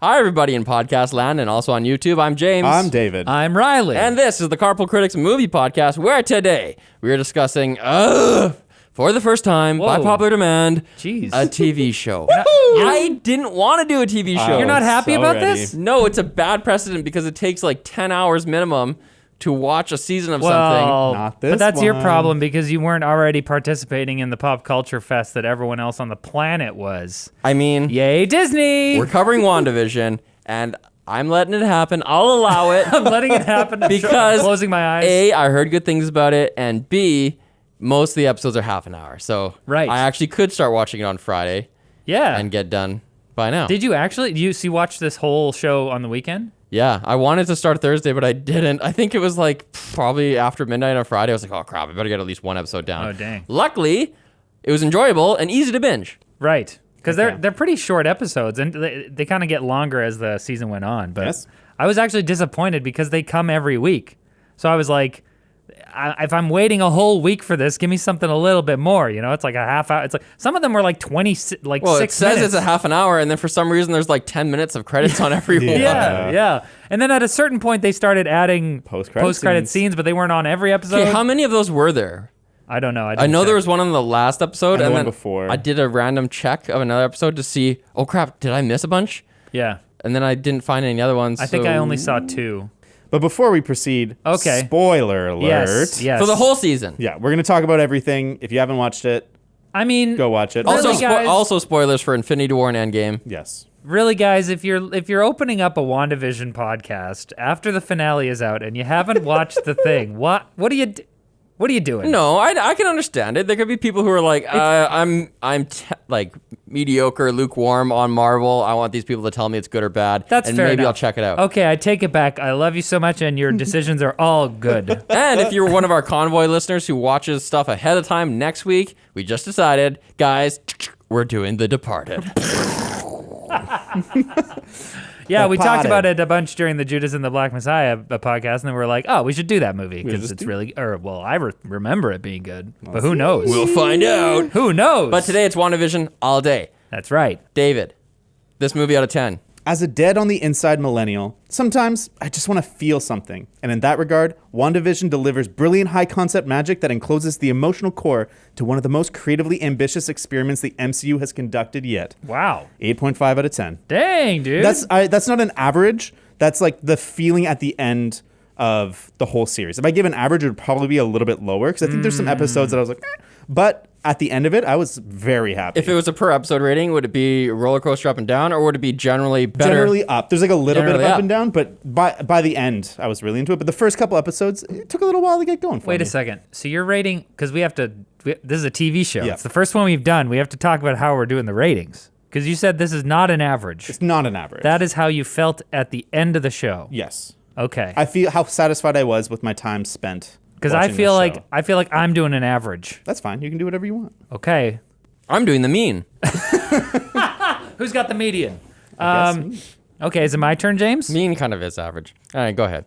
Hi, everybody in podcast land and also on YouTube. I'm James. I'm David. I'm Riley. And this is the Carpool Critics Movie Podcast, where today we are discussing, for the first time, by popular demand, Jeez. a TV show. I didn't want to do a TV show. You're not happy so about ready. this? No, it's a bad precedent because it takes like 10 hours minimum to watch a season of something. Not this but that's your one. problem because you weren't already participating in the pop culture fest that everyone else on the planet was. I mean, Yay, Disney! we're covering WandaVision, and I'm letting it happen. I'll allow it. I'm letting it happen Because I'm closing my eyes. A, I heard good things about it, and B, most of the episodes are half an hour. So Right. I actually could start watching it on Friday Yeah. and get done by now. Did you actually? You watch this whole show on the weekend? Yeah, I wanted to start Thursday, but I didn't. I think it was like probably after midnight on Friday. I was like, oh crap, I better get at least one episode down. Oh, dang. Luckily, it was enjoyable and easy to binge. Right. Because Okay. they're pretty short episodes, and they kind of get longer as the season went on. But Yes. I was actually disappointed because they come every week. So I was like, if I'm waiting a whole week for this, give me something a little bit more. You know, it's like a half hour. It's like some of them were like 20, like Well, 6 it says minutes. it's a half an hour, and then for some reason there's like 10 minutes of credits on every one. Yeah. And then at a certain point, they started adding Post-credit scenes, but they weren't on every episode. Okay, how many of those were there? I don't know. I know there was. was one on the last episode, And the and one then before. I did a random check of another episode to see, oh crap, did I miss a bunch? Yeah. And then I didn't find any other ones. I think so- I only saw 2. But before we proceed, Okay. spoiler alert. Yes. For the whole season. Yeah, we're going to talk about everything. If you haven't watched it, I mean, go watch it. Also, Really, guys? also spoilers for Infinity War and Endgame. Yes. really, guys, if you're opening up a WandaVision podcast after the finale is out and you haven't watched the thing, what are you doing? No, I can understand it. There could be people who are like, I'm like mediocre, lukewarm on Marvel. I want these people to tell me it's good or bad. That's and fair maybe enough. I'll check it out. Okay, I take it back. I love you so much, and your decisions are all good. And if you're one of our convoy listeners who watches stuff ahead of time next week, we just decided, guys, we're doing The Departed. Yeah, we talked Departed. about it a bunch during the Judas and the Black Messiah podcast, and then we were like, oh, we should do that movie because just it's do- really, I remember it being good, but who knows? We'll find out. Who knows? But today it's WandaVision all day. That's right. David, this movie out of 10. As a dead on the inside millennial, sometimes I just want to feel something. And in that regard, WandaVision delivers brilliant high concept magic that encloses the emotional core to one of the most creatively ambitious experiments the MCU has conducted yet. Wow. 8.5 out of 10. Dang, dude. That's not an average. That's like the feeling at the end of the whole series. If I give an average, it would probably be a little bit lower because I think there's some episodes that I was like, but at the end of it, I was very happy. If it was a per episode rating, would it be roller coaster up and down, or would it be generally better? Generally up. There's like a little bit of Generally up up. and down, but by the end, I was really into it. But the first couple episodes, it took a little while to get going for me. Wait a second. So you're rating, because this is a TV show. Yeah. It's the first one we've done. We have to talk about how we're doing the ratings. Because you said this is not an average. It's not an average. That is how you felt at the end of the show. Yes. Okay. I feel how satisfied I was with my time spent. Because I watching feel this like show. I'm doing an average. That's fine. You can do whatever you want. Okay. I'm doing the mean. Who's got the median? I guess. Okay, is it my turn, James? Mean kind of is average. All right, go ahead.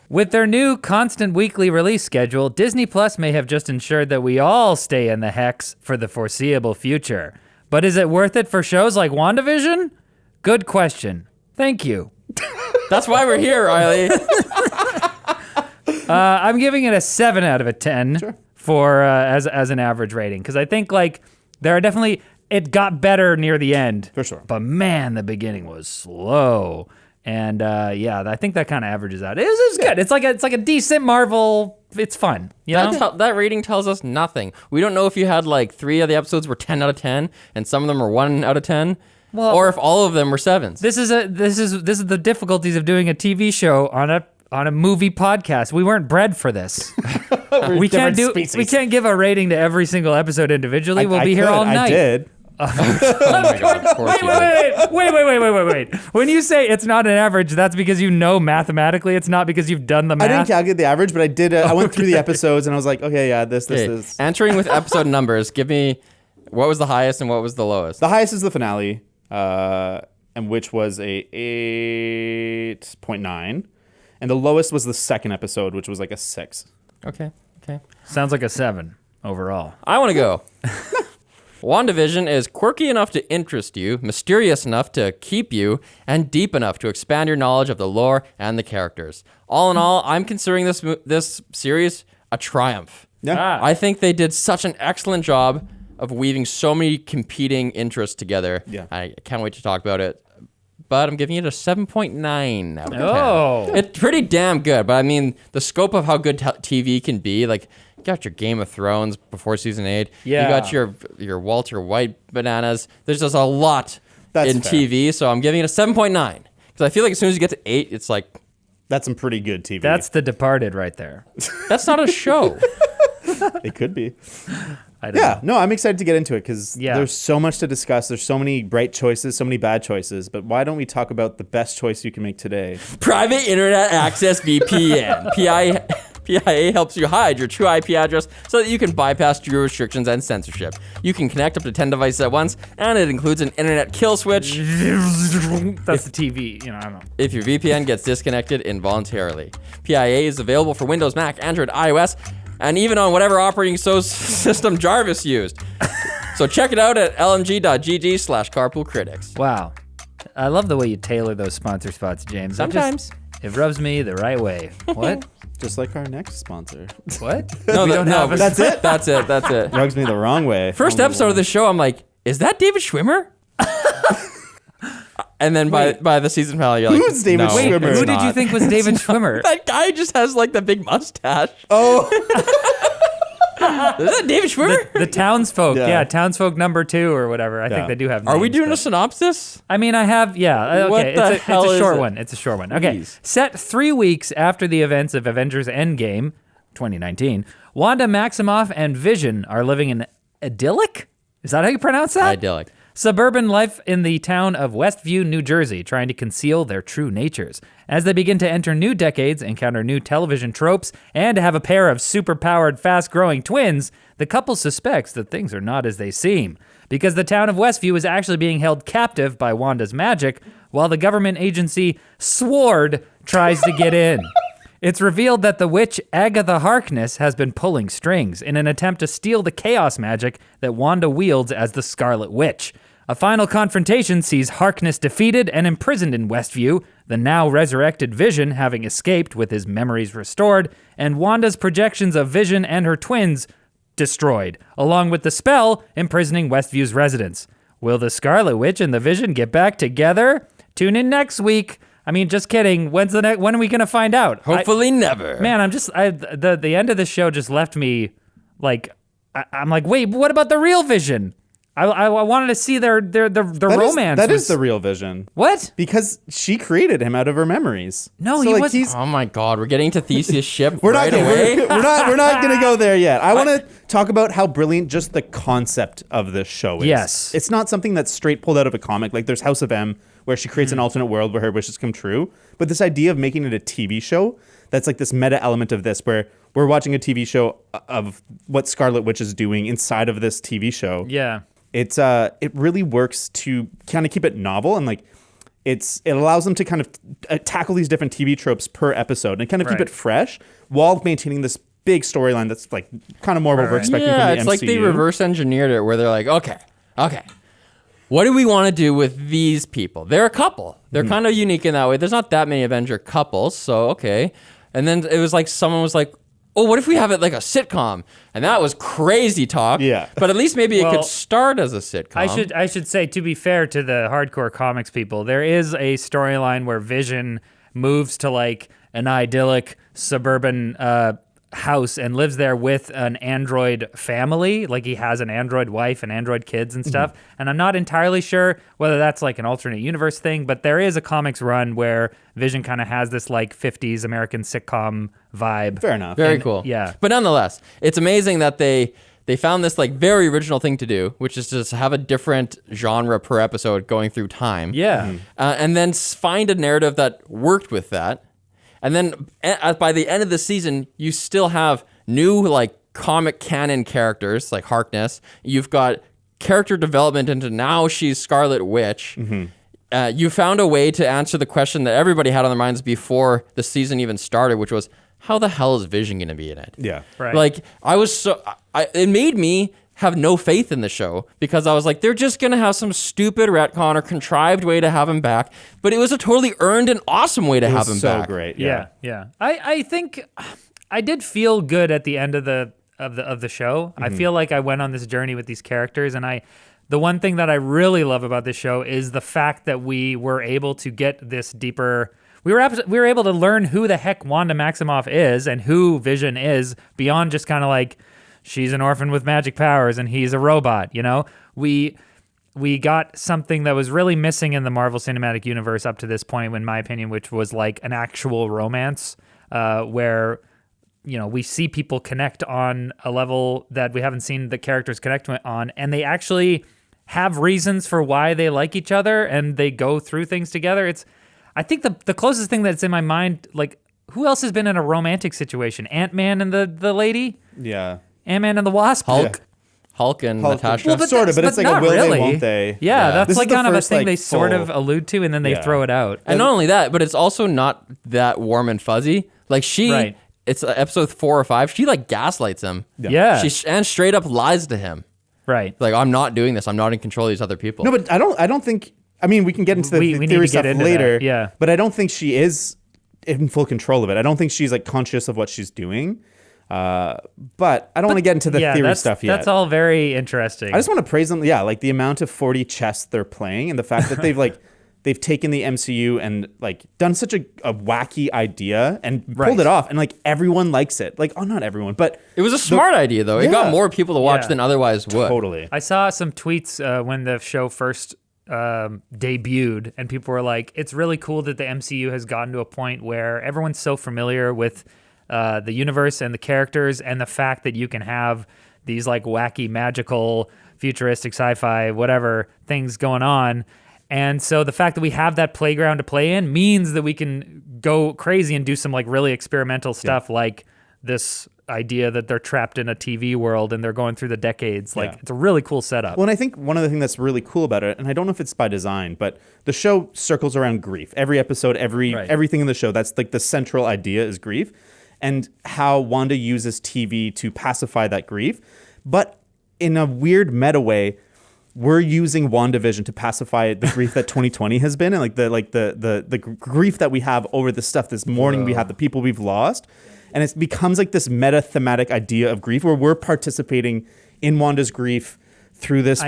With their new constant weekly release schedule, Disney Plus may have just ensured that we all stay in the hex for the foreseeable future. But is it worth it for shows like WandaVision? Good question. Thank you. That's why we're here, Riley. I'm giving it a 7 out of a 10 for as an average rating because I think like there are definitely it got better near the end For sure. but man the beginning was slow and yeah I think that kind of averages out. It was good. It's like a decent Marvel. It's fun. You know? That rating tells us nothing. We don't know if you had like 3 of the episodes were 10 out of 10 and some of them were 1 out of 10, or if all of them were 7s. This is the difficulties of doing a TV show on a movie podcast. We weren't bred for this. we can't give a rating to every single episode individually. We'll be here all night. I did. Oh my God, of course you did. Wait. When you say it's not an average, that's because you know mathematically it's not because you've done the math. I didn't calculate the average, but I did. I went through the episodes and I was like, okay, yeah, this. Okay, answering with episode numbers, give me what was the highest and what was the lowest. The highest is the finale, and which was a 8.9, and the lowest was the second episode, which was like a 6. Okay. Sounds like a 7 overall. I want to go. WandaVision is quirky enough to interest you, mysterious enough to keep you, and deep enough to expand your knowledge of the lore and the characters. All in all, I'm considering this series a triumph. Yeah. I think they did such an excellent job of weaving so many competing interests together. Yeah. I can't wait to talk about it. But I'm giving it a 7.9 out of 10. Oh. It's pretty damn good, but I mean, the scope of how good TV can be, like, you got your Game of Thrones before season 8. Yeah. You got your Walter White bananas. There's just a lot That's in fair. TV, so I'm giving it a 7.9. Because I feel like as soon as you get to 8, it's like, That's some pretty good TV. That's The Departed right there. that's not a show. It could be. I don't Yeah, no, I'm excited to get into it because Yeah. there's so much to discuss. There's so many right choices, so many bad choices. But why don't we talk about the best choice you can make today? Private Internet Access VPN. PIA helps you hide your true IP address so that you can bypass geo restrictions and censorship. You can connect up to 10 devices at once, and it includes an internet kill switch That's the TV, I don't know. if your VPN gets disconnected involuntarily. PIA is available for Windows, Mac, Android, iOS, and even on whatever operating system Jarvis used. So check it out at lmg.gg/carpoolcritics. Wow. I love the way you tailor those sponsor spots, James. Sometimes. It rubs me the right way. What? Just like our next sponsor. What? No, We don't have a- That's it? That's it. That's it. Rubs me the wrong way. First episode of the show, I'm like, is that David Schwimmer? And then by the season finale, you're like, Who's David no, Schwimmer? it's Who did you not. think was David Schwimmer? That guy just has like the big mustache. Oh, Is that David Schwimmer? The townsfolk. Yeah. Yeah, townsfolk number 2 or whatever. I Yeah. think they do have Are we names, doing but- a synopsis? I mean, I have, yeah. Okay, What the it's hell a is short it? one. It's a short one. Okay. Jeez. Set 3 weeks after the events of Avengers Endgame, 2019, Wanda Maximoff and Vision are living in idyllic? Is that how you pronounce that? Idyllic. Suburban life in the town of Westview, New Jersey, trying to conceal their true natures. As they begin to enter new decades, encounter new television tropes, and have a pair of super-powered, fast-growing twins, the couple suspects that things are not as they seem. Because the town of Westview is actually being held captive by Wanda's magic, while the government agency SWORD tries to get in. It's revealed that the witch Agatha Harkness has been pulling strings in an attempt to steal the chaos magic that Wanda wields as the Scarlet Witch. A final confrontation sees Harkness defeated and imprisoned in Westview, the now resurrected Vision having escaped with his memories restored, and Wanda's projections of Vision and her twins destroyed, along with the spell imprisoning Westview's residents. Will the Scarlet Witch and the Vision get back together? Tune in next week. I mean, just kidding. When are we gonna find out? Hopefully never. Man, the end of this show just left me like, I'm like, wait, what about the real Vision? I wanted to see their romance. That was- is the real Vision. What? Because she created him out of her memories. No, So, he like, wasn't- he's. Oh my God, we're getting to Theseus' ship We're right not. away. We're not going to go there yet. I want to talk about how brilliant just the concept of this show is. Yes. It's not something that's straight pulled out of a comic. Like there's House of M, where she creates an alternate world where her wishes come true. But this idea of making it a TV show, that's like this meta element of this, where we're watching a TV show of what Scarlet Witch is doing inside of this TV show. Yeah. It really works to kind of keep it novel and like it allows them to kind of tackle these different TV tropes per episode and kind of keep Right. it fresh while maintaining this big storyline that's like kind of more what we're expecting Yeah, from the it's MCU. like they reverse engineered it where they're like, okay, what do we want to do with these people? They're a couple. They're kind of unique in that way. There's not that many Avenger couples, so okay. And then it was like someone was like, oh, what if we have it like a sitcom? And that was crazy talk. Yeah. But at least maybe it Well, could start as a sitcom. I should say, to be fair to the hardcore comics people, there is a storyline where Vision moves to like an idyllic suburban house and lives there with an android family. Like he has an android wife and android kids and stuff. And I'm not entirely sure whether that's like an alternate universe thing, but there is a comics run where Vision kind of has this like 50s American sitcom vibe. Fair enough. Very cool. yeah. But nonetheless, it's amazing that they found this like very original thing to do, which is just have a different genre per episode going through time. Yeah. And then find a narrative that worked with that. And then by the end of the season, you still have new like comic canon characters like Harkness. You've got character development into now she's Scarlet Witch. You found a way to answer the question that everybody had on their minds before the season even started, which was, how the hell is Vision going to be in it? Yeah. Right. Like, it made me have no faith in the show because I was like, they're just going to have some stupid retcon or contrived way to have him back. But it was a totally earned and awesome way to have him so back. great. Yeah. I think I did feel good at the end of the show. I feel like I went on this journey with these characters, and the one thing that I really love about this show is the fact that we were able to get this deeper. We were able to learn who the heck Wanda Maximoff is and who Vision is beyond just kind of like, she's an orphan with magic powers and he's a robot, you know? We got something that was really missing in the Marvel Cinematic Universe up to this point, in my opinion, which was like an actual romance where, you know, we see people connect on a level that we haven't seen the characters connect on, and they actually have reasons for why they like each other and they go through things together. I think the closest thing that's in my mind, like, who else has been in a romantic situation? Ant-Man and the lady? Yeah. Ant-Man and the Wasp? Hulk and Natasha. Well, sort of, but it's like not a will really. they, won't they? Yeah, Yeah. that's This like is the kind of a first, thing like, they sort of full- allude to, and then they Yeah. throw it out. And not only that, but it's also not that warm and fuzzy. Like Right. it's episode 4 or 5. She like gaslights him. Yeah. And straight up lies to him. Right. Like, I'm not doing this. I'm not in control of these other people. No, but I don't think. I mean, we can get into the We need to theory get stuff into later. that, yeah. But I don't think she is in full control of it. I don't think she's like conscious of what she's doing. But I don't want to get into the theory stuff yet. That's all very interesting. I just want to praise them. Yeah, like the amount of 40 chess they're playing and the fact that they've taken the MCU and like done such a wacky idea and pulled it off, and like everyone likes it. Like, oh, not everyone, but it was a smart idea, though. It got Yeah. more people to watch Yeah. than otherwise would. totally. I saw some tweets when the show first debuted, and people were like, it's really cool that the MCU has gotten to a point where everyone's so familiar with the universe and the characters, and the fact that you can have these like wacky, magical, futuristic, sci-fi, whatever things going on. And so the fact that we have that playground to play in means that we can go crazy and do some like really experimental stuff, like this idea that they're trapped in a TV world and they're going through the decades. Like, Yeah. it's a really cool setup. Well, and I think one of the things that's really cool about it, and I don't know if it's by design, but the show circles around grief. Every episode, everything in the show, that's like the central idea is grief, and how Wanda uses TV to pacify that grief. But in a weird meta way, we're using WandaVision to pacify the grief that 2020 has been, and like the grief that we have over the stuff this morning. We have the people we've lost, and it becomes like this meta thematic idea of grief where we're participating in Wanda's grief through this,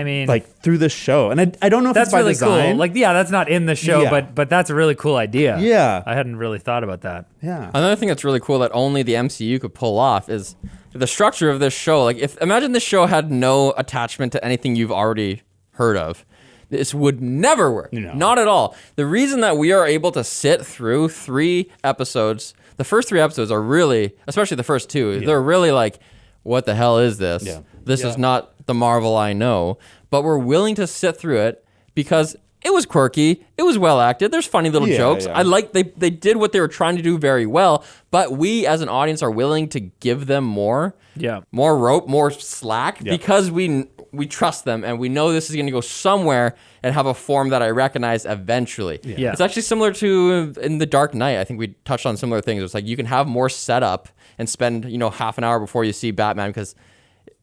through this show. And I don't know if That's it's by really design. cool. Like, yeah, that's not in the show, Yeah. but that's a really cool idea. Yeah. I hadn't really thought about that. Yeah. Another thing that's really cool that only the MCU could pull off is the structure of this show. Like, imagine this show had no attachment to anything you've already heard of. This would never work. No. Not at all. The reason that we are able to sit through 3 episodes, the first 3 episodes are really, especially the first 2, they're really like, what the hell is this? Yeah. This is not the Marvel I know. But we're willing to sit through it because it was quirky. It was well acted. There's funny little jokes. Yeah. I like they did what they were trying to do very well. But we as an audience are willing to give them more. Yeah. More rope, more slack, because we trust them and we know this is going to go somewhere and have a form that I recognize eventually. Yeah. It's actually similar to in The Dark Knight. I think we touched on similar things. It's like you can have more setup and spend, half an hour before you see Batman because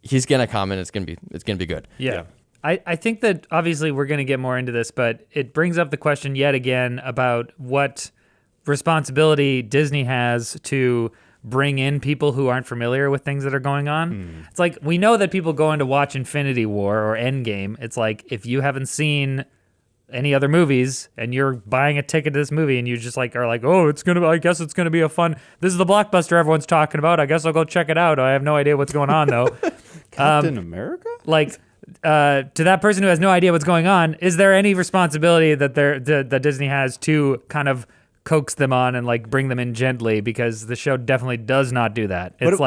he's going to come and it's going to be good. Yeah. I think that obviously we're going to get more into this, but it brings up the question yet again about what responsibility Disney has to bring in people who aren't familiar with things that are going on. It's like, we know that people going to watch Infinity War or Endgame. It's like, if you haven't seen any other movies and you're buying a ticket to this movie and you just like are like, oh, I guess it's gonna be a fun, this is the blockbuster everyone's talking about, I guess I'll go check it out. I have no idea what's going on though. Captain America? Like, to that person who has no idea what's going on, is there any responsibility that that Disney has to kind of coax them on and like bring them in gently? Because the show definitely does not do that. It's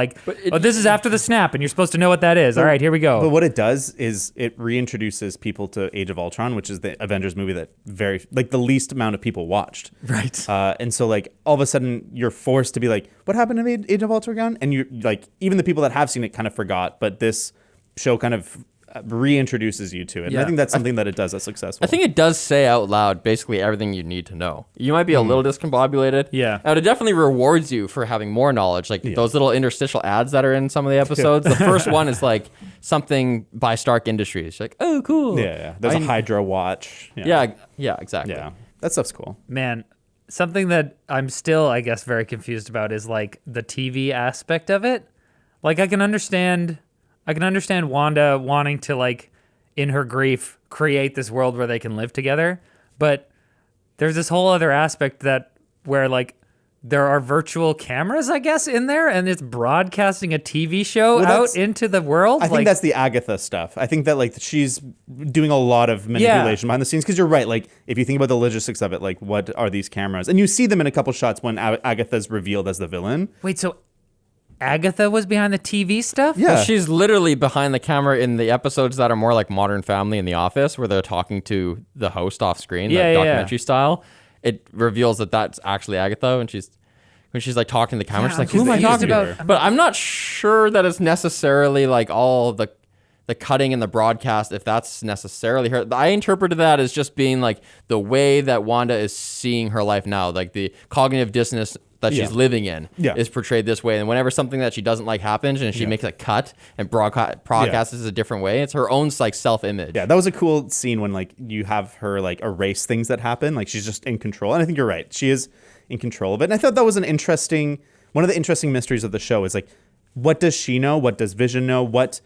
this is after the snap and you're supposed to know what that is. All right, here we go. But what it does is it reintroduces people to Age of Ultron, which is the Avengers movie that the least amount of people watched. Right. And so like all of a sudden you're forced to be like, what happened to Age of Ultron? And you're like, even the people that have seen it kind of forgot, but this show kind of reintroduces you to it. And I Yeah. think that's something that it does that's successful. I think it does say out loud basically everything you need to know. You might be a little discombobulated. Yeah. And it definitely rewards you for having more knowledge. Like those little interstitial ads that are in some of the episodes. The first one is like something by Stark Industries. You're like, oh, cool. Yeah. There's a Hydra watch. Yeah, exactly. Yeah. That stuff's cool. Man, something that I'm still, I guess, very confused about is like the TV aspect of it. Like I can understand Wanda wanting to like in her grief create this world where they can live together, but there's this whole other aspect that where like there are virtual cameras, I guess, in there, and it's broadcasting a TV show out into the world. I think that's the Agatha stuff. I think that like she's doing a lot of manipulation behind the scenes because you're right. Like if you think about the logistics of it, like what are these cameras? And you see them in a couple shots when Agatha's revealed as the villain. Wait, so Agatha was behind the TV stuff? Yeah. Well, she's literally behind the camera in the episodes that are more like Modern Family in The Office, where they're talking to the host off screen, documentary style. It reveals that that's actually Agatha, and when she's like talking to the camera, she's like, "Who am I talking to?" But I'm not sure that it's necessarily like all the cutting and the broadcast, if that's necessarily her. I interpreted that as just being like the way that Wanda is seeing her life now, like the cognitive dissonance that she's living in is portrayed this way. And whenever something that she doesn't like happens and she makes a cut and broadcasts it a different way, it's her own like self-image. Yeah, that was a cool scene when like you have her like erase things that happen. Like she's just in control. And I think you're right. She is in control of it. And I thought that was one of the interesting mysteries of the show is like, what does she know? What does Vision know? What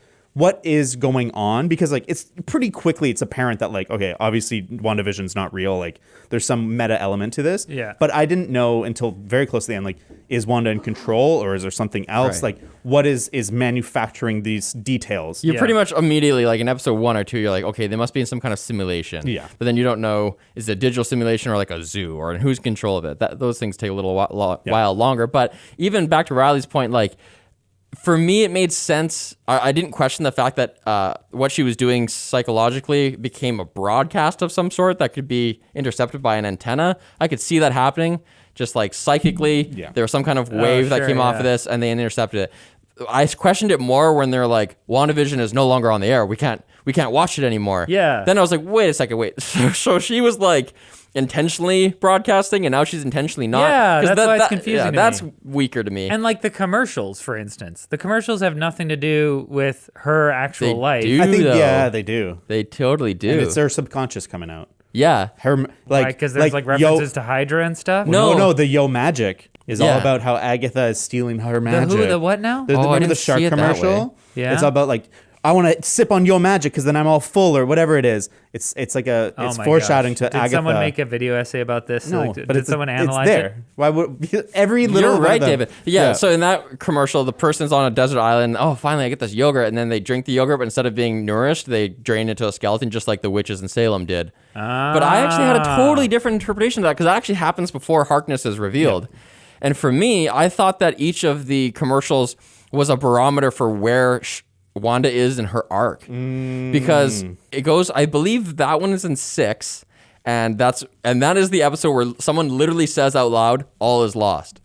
is going on? Because like it's pretty quickly it's apparent that like, okay, obviously WandaVision's not real. Like there's some meta element to this. Yeah. But I didn't know until very close to the end, like, is Wanda in control or is there something else? Right. Like what is manufacturing these details? You're pretty much immediately, like in episode 1 or 2, you're like, okay, they must be in some kind of simulation. Yeah. But then you don't know, is it a digital simulation or like a zoo, or who's in control of it? Those things take a little while longer. But even back to Riley's point, like, for me, it made sense. I didn't question the fact that what she was doing psychologically became a broadcast of some sort that could be intercepted by an antenna. I could see that happening, just like psychically. Yeah. There was some kind of wave that came off of this, and they intercepted it. I questioned it more when they're like, WandaVision is no longer on the air. We can't watch it anymore. Yeah. Then I was like, wait a second, wait. So she was like intentionally broadcasting, and now she's intentionally not. Yeah, that's why it's confusing to me. That's weaker to me. And like the commercials, for instance, the commercials have nothing to do with her actual They life. do. I think, though. yeah, they do. They totally do. And it's their subconscious coming out. Yeah. Her like Because there's like references to Hydra and stuff. No, the Yo Magic is all Yeah. about how Agatha is stealing her magic. The what now? The, Oh, I remember the didn't shark see it that way. commercial? Yeah. It's all about like, I want to sip on Yo Magic because then I'm all full or whatever it is. It's like it's Oh my foreshadowing gosh. to Did Agatha. someone make a video essay about this? No, Like, but did someone analyze it's there. it? Why would every little You're one of right, them- David. Yeah, so in that commercial, the person's on a desert island. Oh, finally, I get this yogurt. And then they drink the yogurt, but instead of being nourished, they drain into a skeleton, just like the witches in Salem did. But I actually had a totally different interpretation of that because that actually happens before Harkness is revealed. Yeah. And for me, I thought that each of the commercials was a barometer for where Wanda is in her arc. Because it goes, I believe that one is in 6. And that is the episode where someone literally says out loud, "All is lost."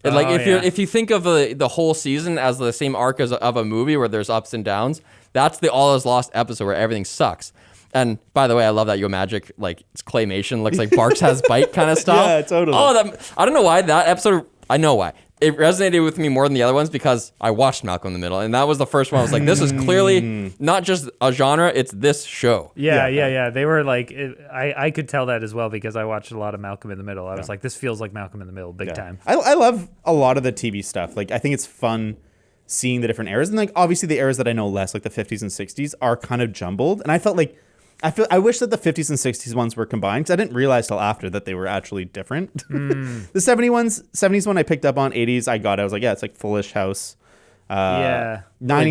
And like if you think of the whole season as the same arc as of a movie where there's ups and downs, that's the "All is lost" episode where everything sucks. And by the way, I love that Yo Magic, like it's claymation, looks like Barks has bite kind of stuff. Yeah, totally. Oh, I don't know why that episode. I know why. It resonated with me more than the other ones because I watched Malcolm in the Middle, and that was the first one. I was like, this is clearly not just a genre; it's this show. Yeah. They were like, I could tell that as well because I watched a lot of Malcolm in the Middle. I was like, this feels like Malcolm in the Middle, big time. I love a lot of the TV stuff. Like I think it's fun seeing the different eras, and like obviously the eras that I know less, like the 50s and 60s, are kind of jumbled. And I felt like I wish that the 50s and 60s ones were combined because I didn't realize till after that they were actually different. The 70s one I picked up on, 80s I was like, yeah, it's like Foolish House. 90s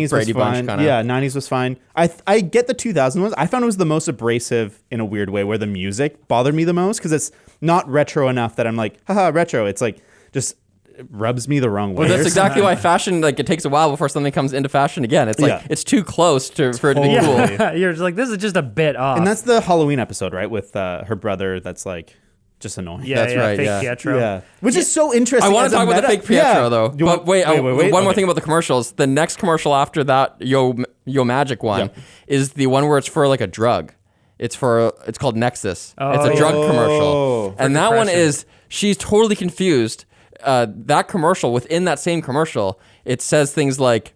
was Brady Bunch fine. kinda. Yeah, 90s was fine. I get the 2000 ones. I found it was the most abrasive in a weird way where the music bothered me the most because it's not retro enough that I'm like, haha, retro. It's like just it rubs me the wrong way. Well, that's exactly why fashion, like, it takes a while before something comes into fashion again. It's like, it's too close for it to be cool. You're just like, this is just a bit off. And that's the Halloween episode, right? With her brother that's like, just annoying. Yeah, That's right, Fake yeah. Pietro. Yeah. Which is so interesting. I want as to a talk about the meta- fake Pietro Yeah. though. Do you But want- wait, one more Okay. thing about the commercials. The next commercial after that, Yo Magic one, Yeah. is the one where it's for like a drug. It's called Nexus. It's a yeah. drug Oh. commercial, and that one depression. is she's totally confused. That commercial, within that same commercial, it says things like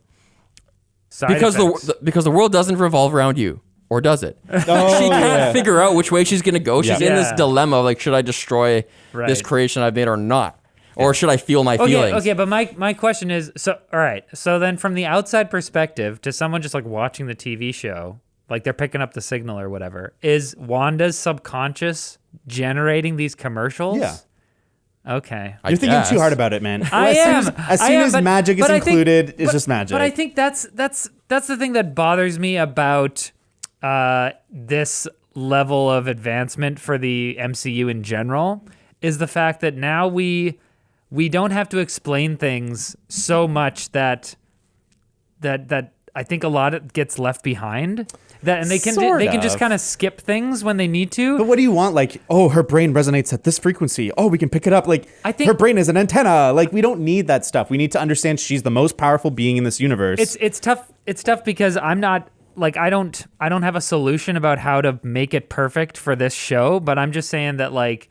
Side because effects. because the world doesn't revolve around you. Or does it? She can't figure out which way she's going to go. She's in this Yeah. dilemma, like, should I destroy Right. this creation I've made or not? Or should I feel my feelings? Okay, but my question is, so all right, so then from the outside perspective, to someone just like watching the TV show, like they're picking up the signal or whatever, is Wanda's subconscious generating these commercials? Yeah. Okay. You're thinking guess. too hard about it, man. I am. As soon as magic is but I think- included, it's but- just magic. But I think that's the thing that bothers me about this level of advancement for the MCU in general is the fact that now we don't have to explain things so much that I think a lot gets left behind. And they can Sort just of. kind of skip things when they need to. But what do you want? Like, oh, her brain resonates at this frequency. Oh, we can pick it up. Like, I think- her brain is an antenna. Like, we don't need that stuff. We need to understand she's the most powerful being in this universe. It's tough. It's tough because I'm not like I don't have a solution about how to make it perfect for this show, but I'm just saying that like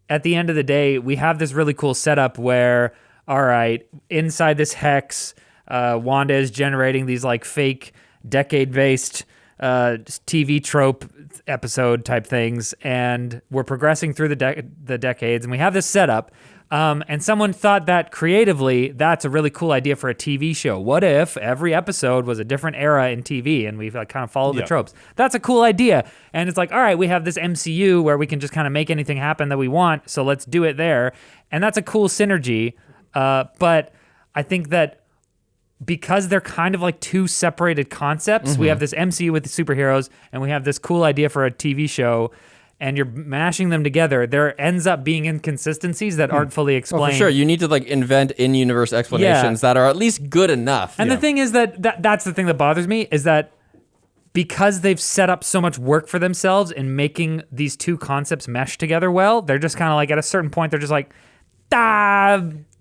at the end of the day, we have this really cool setup where all right, inside this hex, Wanda is generating these like fake decade-based TV trope episode type things, and we're progressing through the decades, and we have this setup. And someone thought that creatively, that's a really cool idea for a TV show. What if every episode was a different era in TV and we've like kind of followed the tropes? That's a cool idea. And it's like, all right, we have this MCU where we can just kind of make anything happen that we want. So let's do it there. And that's a cool synergy. But I think that because they're kind of like two separated concepts, we have this MCU with the superheroes and we have this cool idea for a TV show, and you're mashing them together, there ends up being inconsistencies that aren't fully explained. Well, for sure, you need to like invent in-universe explanations that are at least good enough. And the thing is that's the thing that bothers me is that because they've set up so much work for themselves in making these two concepts mesh together well, they're just kind of like at a certain point they're just like,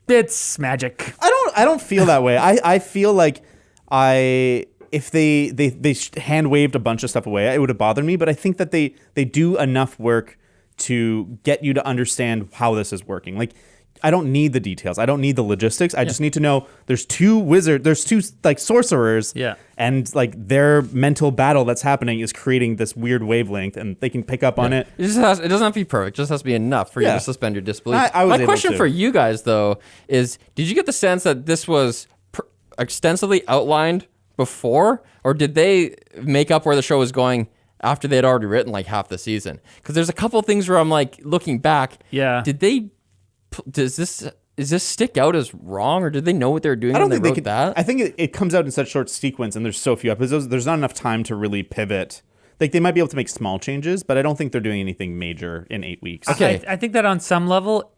it's magic. I don't feel that way. I feel like if they hand waved a bunch of stuff away, it would have bothered me. But I think that they do enough work to get you to understand how this is working. Like, I don't need the details. I don't need the logistics. I just need to know there's two like sorcerers. Yeah. And like their mental battle that's happening is creating this weird wavelength, and they can pick up on it. It doesn't have to be perfect. It just has to be enough for you to suspend your disbelief. I was My able question to. for you guys, though, is did you get the sense that this was extensively outlined before, or did they make up where the show was going after they had already written like half the season? Because there's a couple things where I'm like, looking back, does this stick out as wrong, or did they know what they were doing I don't when think they they wrote could. that? I think it comes out in such short sequence, and there's so few episodes. There's not enough time to really pivot. Like, they might be able to make small changes, but I don't think they're doing anything major in 8 weeks. Okay. I think that on some level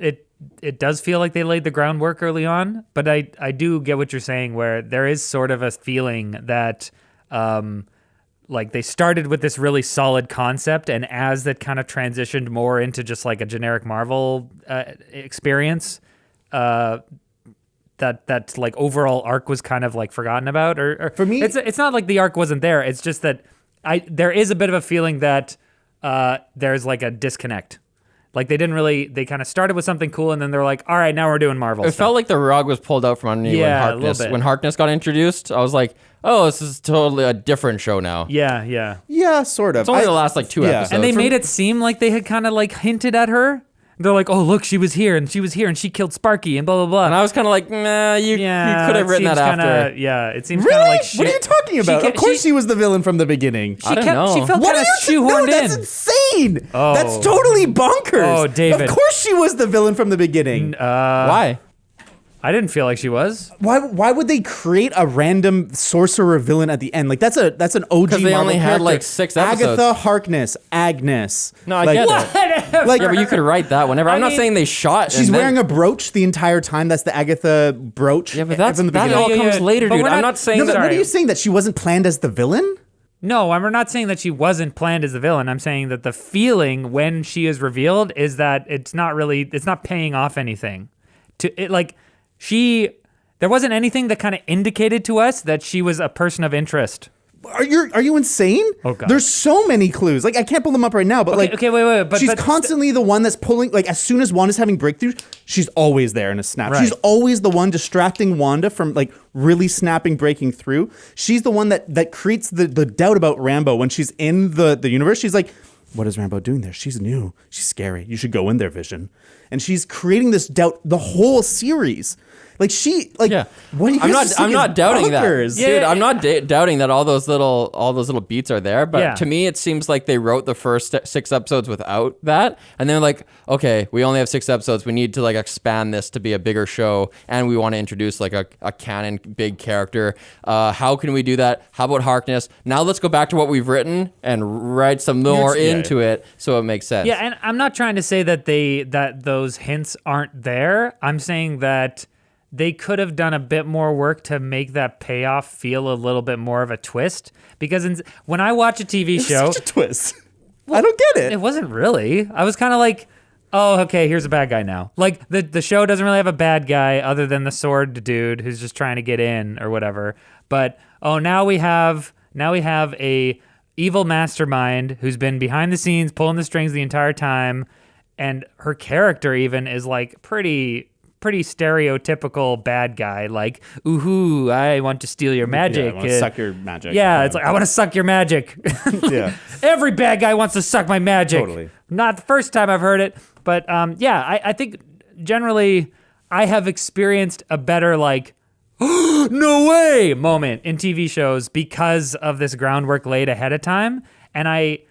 it does feel like they laid the groundwork early on, but I do get what you're saying, where there is sort of a feeling that like they started with this really solid concept, and as that kind of transitioned more into just like a generic Marvel experience, that like overall arc was kind of like forgotten about. Or For me- it's not like the arc wasn't there. It's just that there is a bit of a feeling that there's like a disconnect. Like they kind of started with something cool, and then they're like, all right, now we're doing Marvel It stuff. felt like the rug was pulled out from underneath Yeah, a little bit. when Harkness got introduced. I was like, oh, this is totally a different show now. Yeah. Yeah, sort of. It's only the last like 2 yeah. episodes. And they made it seem like they had kind of like hinted at her. They're like, oh, look, she was here, and she killed Sparky, and blah, blah, blah. And I was kind of like, nah, you could have written that after. It seems Really? kind of like What are you talking about? Of course she was the villain from the begining. I don't know. She felt What kind are of you? No, shoehorned that's in. insane. Oh. That's totally bonkers. Oh, David. Of course she was the villain from the beginning. Why? I didn't feel like she was. Why would they create a random sorcerer villain at the end? Like that's an OG Marvel Because they only had character. like 6 episodes. Agatha Harkness, Agnes. No, I Like, get it. Like Yeah, but you could write that whenever. I'm not mean, saying they shot. she's wearing a brooch the entire time. That's the Agatha brooch. Yeah, but that's, from the that beginning. all Yeah, comes yeah. later, But dude. we're I'm not- not saying No, but that. what are you saying, that she wasn't planned as the villain? No, I'm not saying that she wasn't planned as the villain. I'm saying that the feeling when she is revealed is that it's not paying off anything. There wasn't anything that kind of indicated to us that she was a person of interest. Are you insane? Oh, God. There's so many clues. Like, I can't pull them up right now, but wait. But she's constantly the one that's pulling, like, as soon as Wanda's having breakthroughs, she's always there in a snap. Right. She's always the one distracting Wanda from, like, really breaking through. She's the one that creates the doubt about Rambo when she's in the universe. She's like, what is Rambo doing there? She's new. She's scary. You should go in there, Vision. And she's creating this doubt the whole series. What do you I'm not doubting that, Yeah, dude. I'm not doubting that all those little beats are there. But to me, it seems like they wrote the first 6 episodes without that, and they're like, okay, we only have 6 episodes. We need to like expand this to be a bigger show, and we want to introduce like a canon big character. How can we do that? How about Harkness? Now let's go back to what we've written and write some more into it so it makes sense. Yeah, and I'm not trying to say that those hints aren't there. I'm saying that they could have done a bit more work to make that payoff feel a little bit more of a twist. Because when I watch a TV show... It's such a twist. I don't get it. It wasn't really. I was kind of like, oh, okay, here's a bad guy now. Like, the show doesn't really have a bad guy other than the sword dude who's just trying to get in or whatever. But, now we have a evil mastermind who's been behind the scenes pulling the strings the entire time. And her character even is like pretty stereotypical bad guy, like, ooh, I want to steal your magic. Yeah, I want to suck your magic. Yeah, it's like, I want to suck your magic. Yeah. Every bad guy wants to suck my magic. Totally. Not the first time I've heard it, but I think generally I have experienced a better, like, no way moment in TV shows because of this groundwork laid ahead of time. And I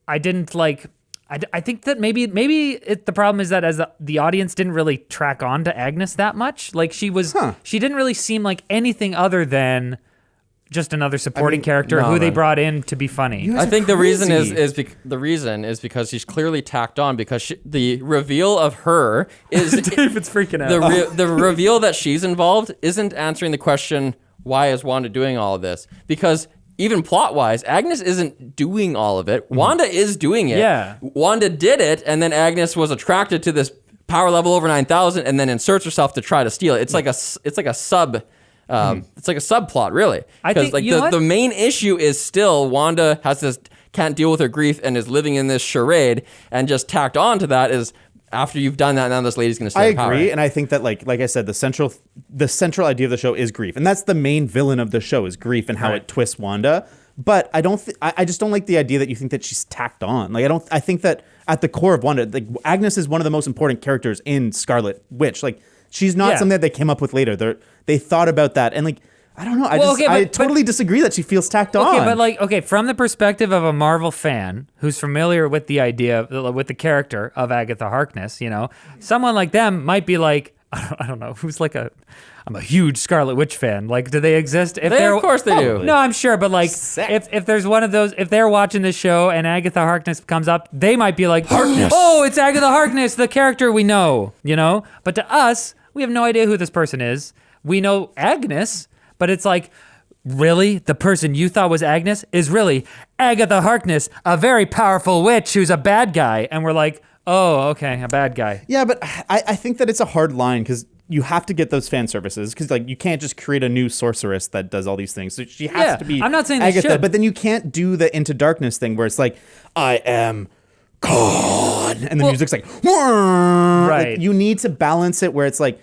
didn't like... I think that maybe the problem is that as the audience didn't really track on to Agnes that much. Like she didn't really seem like anything other than just another supporting character who they brought in to be funny. I think the reason is because she's clearly tacked on because the reveal of her is David's freaking out. The reveal that she's involved isn't answering the question, why is Wanda doing all of this? Because even plot-wise, Agnes isn't doing all of it. Wanda is doing it. Yeah. Wanda did it, and then Agnes was attracted to this power level over 9,000, and then inserts herself to try to steal it. It's like a subplot, really. I think the main issue is still Wanda can't deal with her grief and is living in this charade, and just tacked on to that is, after you've done that, now this lady's going to stay in power. I agree, and I think that, like I said, the central idea of the show is grief, and that's the main villain of the show is grief and how it twists Wanda. But I just don't like the idea that you think that she's tacked on. Like I think that at the core of Wanda, like Agnes is one of the most important characters in Scarlet Witch. Like she's not something that they came up with later. They thought about that, and like. I don't know. I totally disagree that she feels tacked on. Okay, but from the perspective of a Marvel fan who's familiar with the idea, with the character of Agatha Harkness, someone like them might be like, I don't know, who's like I'm a huge Scarlet Witch fan. Like, do they exist? Of course they do. No, I'm sure, but like, if there's one of those, if they're watching this show and Agatha Harkness comes up, they might be like, Harkness. Oh, it's Agatha Harkness, the character we know, But to us, we have no idea who this person is. We know Agnes. But it's like, really? The person you thought was Agnes is really Agatha Harkness, a very powerful witch who's a bad guy. And we're like, oh, okay, a bad guy. Yeah, but I think that it's a hard line because you have to get those fan services because like you can't just create a new sorceress that does all these things. So she has to be I'm not saying Agatha, they should. But then you can't do the Into Darkness thing where it's like, I am gone. And the music's like, right. Like, you need to balance it where it's like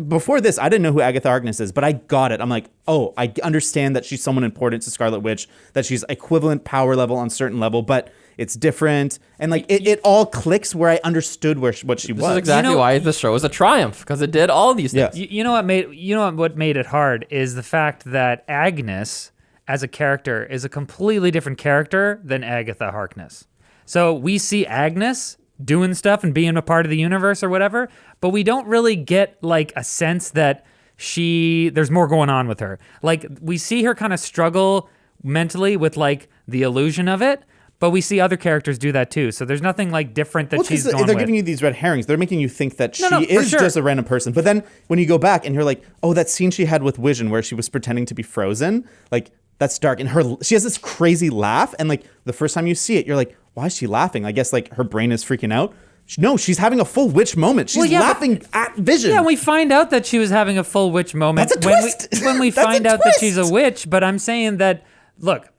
before this, I didn't know who Agatha Harkness is, but I got it. I'm like, oh, I understand that she's someone important to Scarlet Witch, that she's equivalent power level on certain level, but it's different. And like, it all clicks where I understood what she was. This is exactly why the show is a triumph, because it did all these things. What made it hard is the fact that Agnes, as a character, is a completely different character than Agatha Harkness. So we see Agnes doing stuff and being a part of the universe or whatever, but we don't really get like a sense that there's more going on with her. Like we see her kind of struggle mentally with like the illusion of it, but we see other characters do that too. So there's nothing like different that she's going with. They're giving you these red herrings. They're making you think that she is just a random person. But then when you go back and you're like, oh, that scene she had with Vision where she was pretending to be frozen, like that's dark. And she has this crazy laugh. And like the first time you see it, you're like, why is she laughing? I guess like her brain is freaking out. No, she's having a full witch moment. She's laughing at Vision. Yeah, and we find out that she was having a full witch moment. That's a twist. When we That's find a out that twist. she's a witch, but I'm saying that, look,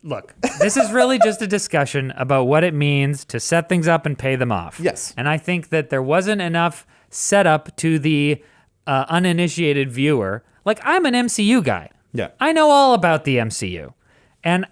this is really just a discussion about what it means to set things up and pay them off. Yes. And I think that there wasn't enough setup to the uninitiated viewer. Like, I'm an MCU guy. Yeah. I know all about the MCU. And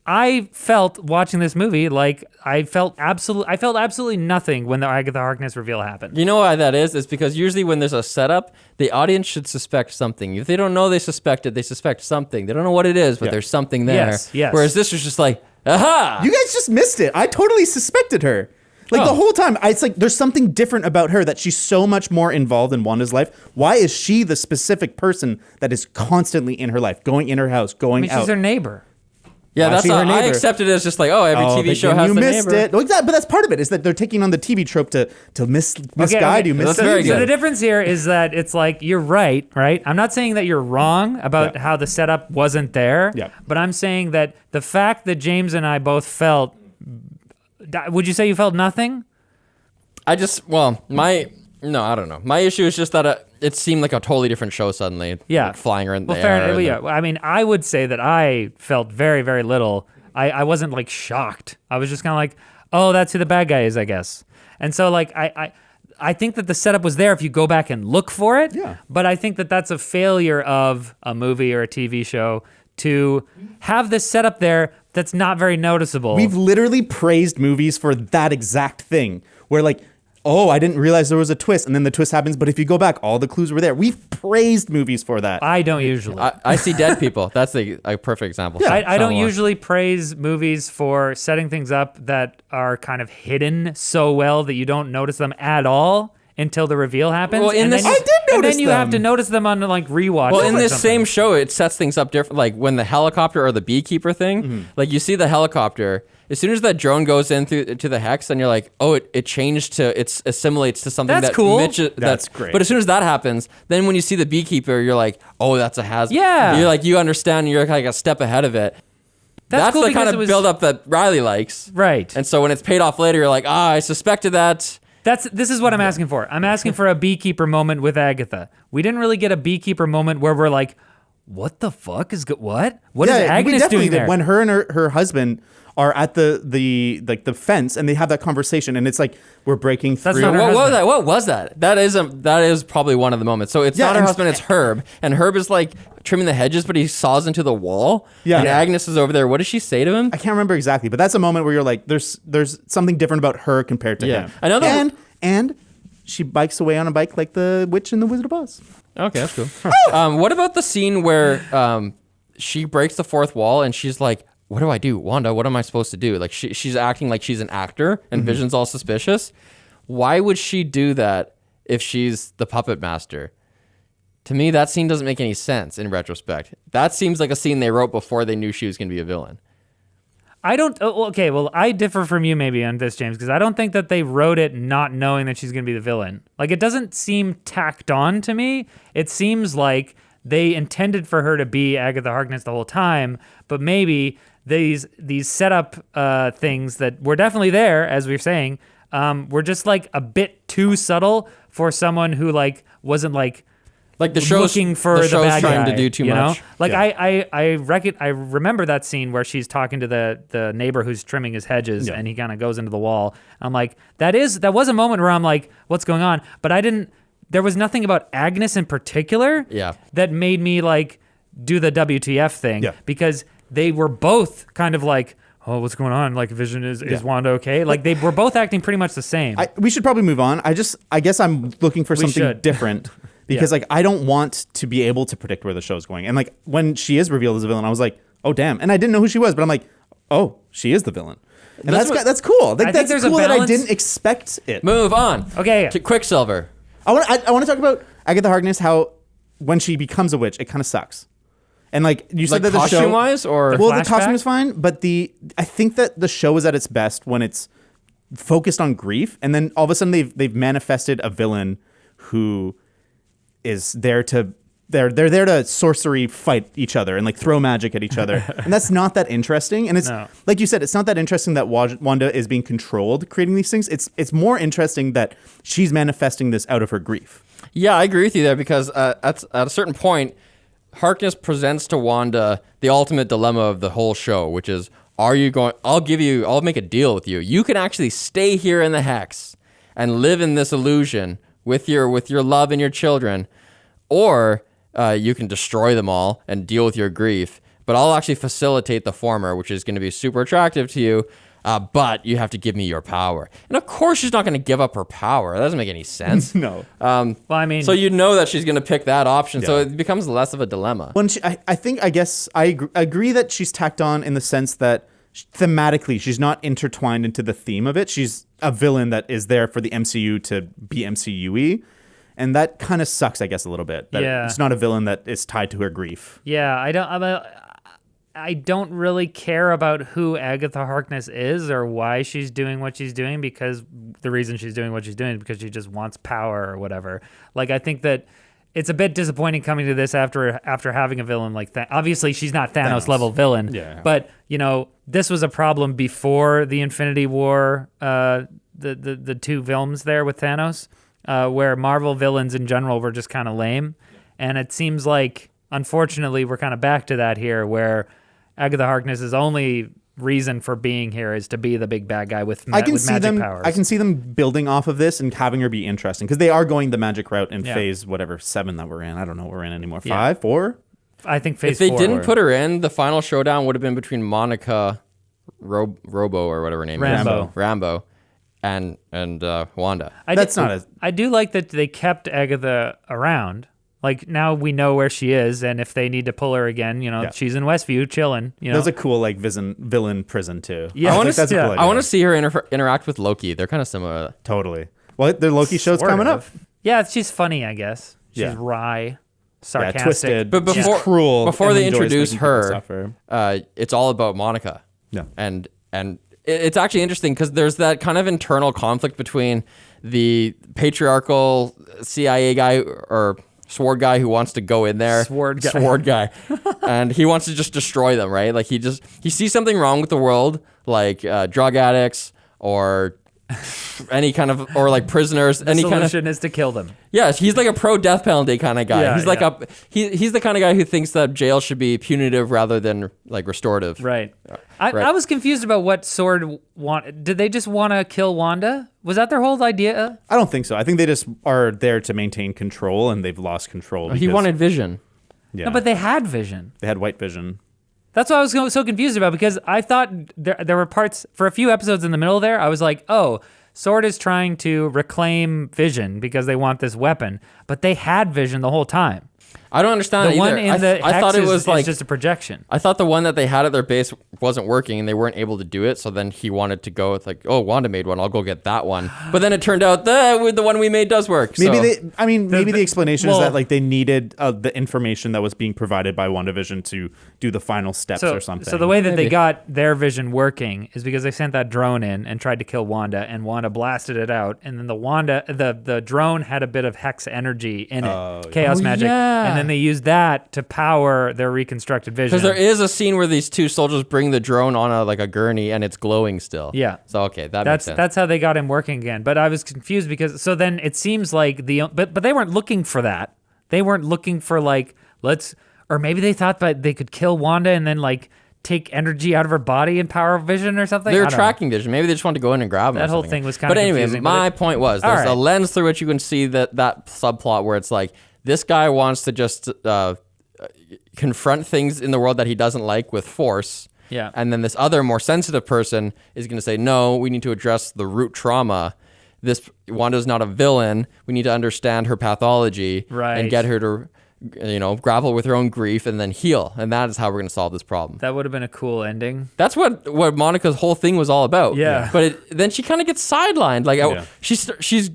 I felt watching this movie like I felt absolutely nothing when the Agatha Harkness reveal happened. You know why that is? It's because usually when there's a setup, the audience should suspect something. If they don't know they suspect it, they suspect something. They don't know what it is, but there's something there. Yes. Whereas this was just like, aha! You guys just missed it. I totally suspected her. Like the whole time, it's like there's something different about her that she's so much more involved in Wanda's life. Why is she the specific person that is constantly in her life, going in her house, going out? She's her neighbor. Yeah, Why that's is she her not, I neighbor? accepted it as just like, every TV show has you the missed neighbor. it. Well, exactly, but that's part of it, is that they're taking on the TV trope to misguide you. That's very So good. the difference here is that it's like, you're right? I'm not saying that you're wrong about how the setup wasn't there, but I'm saying that the fact that James and I both felt, would you say you felt nothing? I don't know. My issue is just that it seemed like a totally different show suddenly. Yeah. Like flying around the Fair air. enough. Yeah. I mean, I would say that I felt very, very little. I wasn't like shocked. I was just kind of like, oh, that's who the bad guy is, I guess. And so like, I think that the setup was there if you go back and look for it. Yeah. But I think that that's a failure of a movie or a TV show to have this setup there that's not very noticeable. We've literally praised movies for that exact thing, where like, oh, I didn't realize there was a twist, and then the twist happens, but if you go back, all the clues were there. We've praised movies for that. I don't usually. I see dead people. That's a perfect example. Yeah. I don't usually praise movies for setting things up that are kind of hidden so well that you don't notice them at all until the reveal happens. Well, and then I did and notice then you them. have to notice them on like rewatch. Well, in or this something. same show, it sets things up different. Like when the helicopter or the beekeeper thing, like you see the helicopter. As soon as that drone goes in to the hex, and you're like, oh, it changed to, it assimilates to something That's that cool. That's great. But as soon as that happens, then when you see the beekeeper, you're like, oh, that's a hazard. Yeah. You're like, you understand, and you're like a step ahead of it. That's cool the because kind it of was- build up that Riley likes. Right. And so when it's paid off later, you're like, I suspected that. This is what I'm asking for. I'm asking for a beekeeper moment with Agatha. We didn't really get a beekeeper moment where we're like, what the fuck is what? What is we Agnes definitely doing did. there? When her and her husband are at the fence, and they have that conversation, and it's like we're breaking That's through. not her What was husband. that? What was that? That is probably one of the moments. So it's Yeah, not her and- husband, it's Herb. And Herb is like trimming the hedges, but he saws into the wall. Yeah. And Yeah. Agnes is over there. What does she say to him? I can't remember exactly, but that's a moment where you're like, there's something different about her compared to Yeah. him. Another- And she bikes away on a bike like the witch in the Wizard of Oz. Okay, that's cool. What about the scene where she breaks the fourth wall and she's like, what do I do? Wanda, what am I supposed to do? Like she's acting like she's an actor and Vision's all suspicious. Why would she do that if she's the puppet master? To me, that scene doesn't make any sense in retrospect. That seems like a scene they wrote before they knew she was going to be a villain. I don't. Okay, well, I differ from you maybe on this, James, because I don't think that they wrote it not knowing that she's going to be the villain. Like, it doesn't seem tacked on to me. It seems like they intended for her to be Agatha Harkness the whole time, but maybe these setup things that were definitely there, as we were saying, were just like a bit too subtle for someone who like wasn't like. Like the show's looking for the show's bad trying guy, to do too you much. know? Like Yeah. I remember that scene where she's talking to the neighbor who's trimming his hedges, Yeah. and he kind of goes into the wall. I'm like, that was a moment where I'm like, what's going on? But I didn't. There was nothing about Agnes in particular Yeah. that made me like do the WTF thing, Yeah. because they were both kind of like, oh, what's going on? Like, Vision is Wanda okay? Like, they were both acting pretty much the same. We should probably move on. I guess I'm looking for something should. different. Because like I don't want to be able to predict where the show's going. And like when she is revealed as a villain, I was like, oh damn. And I didn't know who she was, but I'm like, oh, she is the villain. And that's cool. Like I think that's there's a cool that I balance. didn't expect it. Move on. Okay. To Quicksilver. I want to talk about Agatha Harkness, how when she becomes a witch, it kind of sucks. And like you said Like that the show costume-wise, or well, the flashback? costume is fine, but I think that the show is at its best when it's focused on grief, and then all of a sudden they've manifested a villain who is there to they're there to sorcery fight each other and like throw magic at each other. And that's not that interesting. And it's like you said, it's not that interesting that Wanda is being controlled creating these things. It's more interesting that she's manifesting this out of her grief. Yeah, I agree with you there because at a certain point, Harkness presents to Wanda the ultimate dilemma of the whole show, which is, are you going, I'll make a deal with you. You can actually stay here in the Hex and live in this illusion with your love and your children, or you can destroy them all and deal with your grief. But I'll actually facilitate the former, which is going to be super attractive to you. But you have to give me your power. And of course she's not going to give up her power. That doesn't make any sense. No. Well, I mean... So you know that she's going to pick that option, so it becomes less of a dilemma. When I guess I agree that she's tacked on in the sense that thematically she's not intertwined into the theme of it. She's a villain that is there for the MCU to be MCU-y. And that kind of sucks, I guess, a little bit. That it's not a villain that is tied to her grief. Yeah, I don't really care about who Agatha Harkness is or why she's doing what she's doing, because the reason she's doing what she's doing is because she just wants power or whatever. Like, I think that it's a bit disappointing coming to this after having a villain like that. Obviously, she's not Thanos level villain, but this was a problem before the Infinity War, the two films there with Thanos, where Marvel villains in general were just kind of lame, and it seems like, unfortunately, we're kind of back to that here, where Agatha Harkness's only reason for being here is to be the big bad guy with magic powers. I can see them building off of this and having her be interesting, because they are going the magic route in phase 7 that we're in. I don't know what we're in anymore. 5, 4? I think phase 4. If they 4. didn't put her in, the final showdown would have been between Monica Robo or whatever her name is. Rambo. And Wanda. I do like that they kept Agatha around. Like, now we know where she is, and if they need to pull her again, she's in Westview chilling. That's a cool villain prison too. Yeah, I want to see her interact with Loki. They're kind of similar. Totally. Well, their Loki show's coming up. Yeah, she's funny, I guess. She's wry, sarcastic, twisted, but she's cruel. Before they introduce her, it's all about Monica. Yeah, and it's actually interesting because there's that kind of internal conflict between the patriarchal CIA guy or sword guy who wants to go in there. Sword guy. And he wants to just destroy them, right? Like he sees something wrong with the world, like drug addicts or any kind of, or like prisoners. The solution is to kill them. Yeah, he's like a pro death penalty kind of guy. He's like he's the kind of guy who thinks that jail should be punitive rather than like restorative. Right. I was confused about what Sword want. Did they just want to kill Wanda? Was that their whole idea? I don't think so. I think they just are there to maintain control, and they've lost control. He wanted Vision. Yeah. No, but they had Vision. They had White Vision. That's what I was so confused about, because I thought there were parts, for a few episodes in the middle there, I was like, oh, Sword is trying to reclaim Vision because they want this weapon, but they had Vision the whole time. I don't understand the one either. in the I thought it was like just a projection. I thought the one that they had at their base wasn't working and they weren't able to do it. So then he wanted to go with like, oh, Wanda made one. I'll go get that one. But then it turned out the one we made does work. Maybe the explanation is that like they needed the information that was being provided by WandaVision to do the final steps or something. So the way that they got their vision working is because they sent that drone in and tried to kill Wanda, and Wanda blasted it out, and then the drone had a bit of hex energy in it, chaos magic, and then they used that to power their reconstructed vision. Because there is a scene where these two soldiers bring the drone on a gurney and it's glowing still. Yeah. So okay, makes sense. That's how they got him working again. But I was confused because so then it seems like but they weren't looking for that. They weren't looking for like or maybe they thought that they could kill Wanda and then like take energy out of her body and power vision or something. They were tracking Vision. Maybe they just wanted to go in and grab him. That whole thing was kind of confusing. But anyway, my point was there's a lens through which you can see that subplot where it's like this guy wants to just confront things in the world that he doesn't like with force. Yeah. And then this other more sensitive person is going to say, no, we need to address the root trauma. Wanda's not a villain. We need to understand her pathology and get her to grapple with her own grief and then heal. And that is how we're going to solve this problem. That would have been a cool ending. That's what Monica's whole thing was all about. Yeah. But then she kind of gets sidelined. Like she's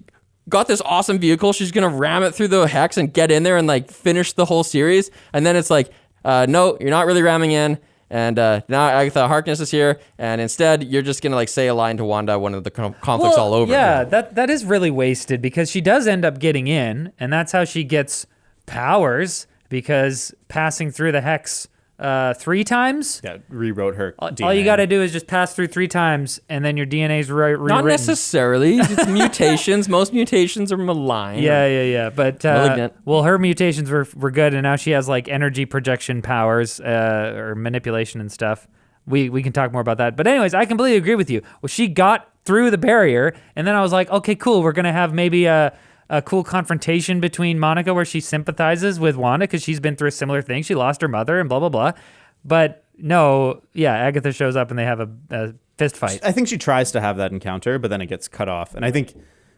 got this awesome vehicle. She's going to ram it through the hex and get in there and like finish the whole series. And then it's like, no, you're not really ramming in. And now Agatha Harkness is here, and instead you're just gonna like say a line to Wanda when the conflict's all over. Yeah, that is really wasted because she does end up getting in, and that's how she gets powers. because passing through the hex 3 times. Yeah, rewrote her DNA. All you got to do is just pass through 3 times, and then your DNA's rewritten. Not necessarily. It's mutations. Most mutations are malign. Yeah. But well, her mutations were good, and now she has like energy projection powers or manipulation and stuff. We can talk more about that. But anyways, I completely agree with you. Well, she got through the barrier, and then I was like, okay, cool. We're gonna have maybe a cool confrontation between Monica where she sympathizes with Wanda because she's been through a similar thing. She lost her mother and blah, blah, blah. But no, Agatha shows up and they have a fist fight. I think she tries to have that encounter, but then it gets cut off. And I think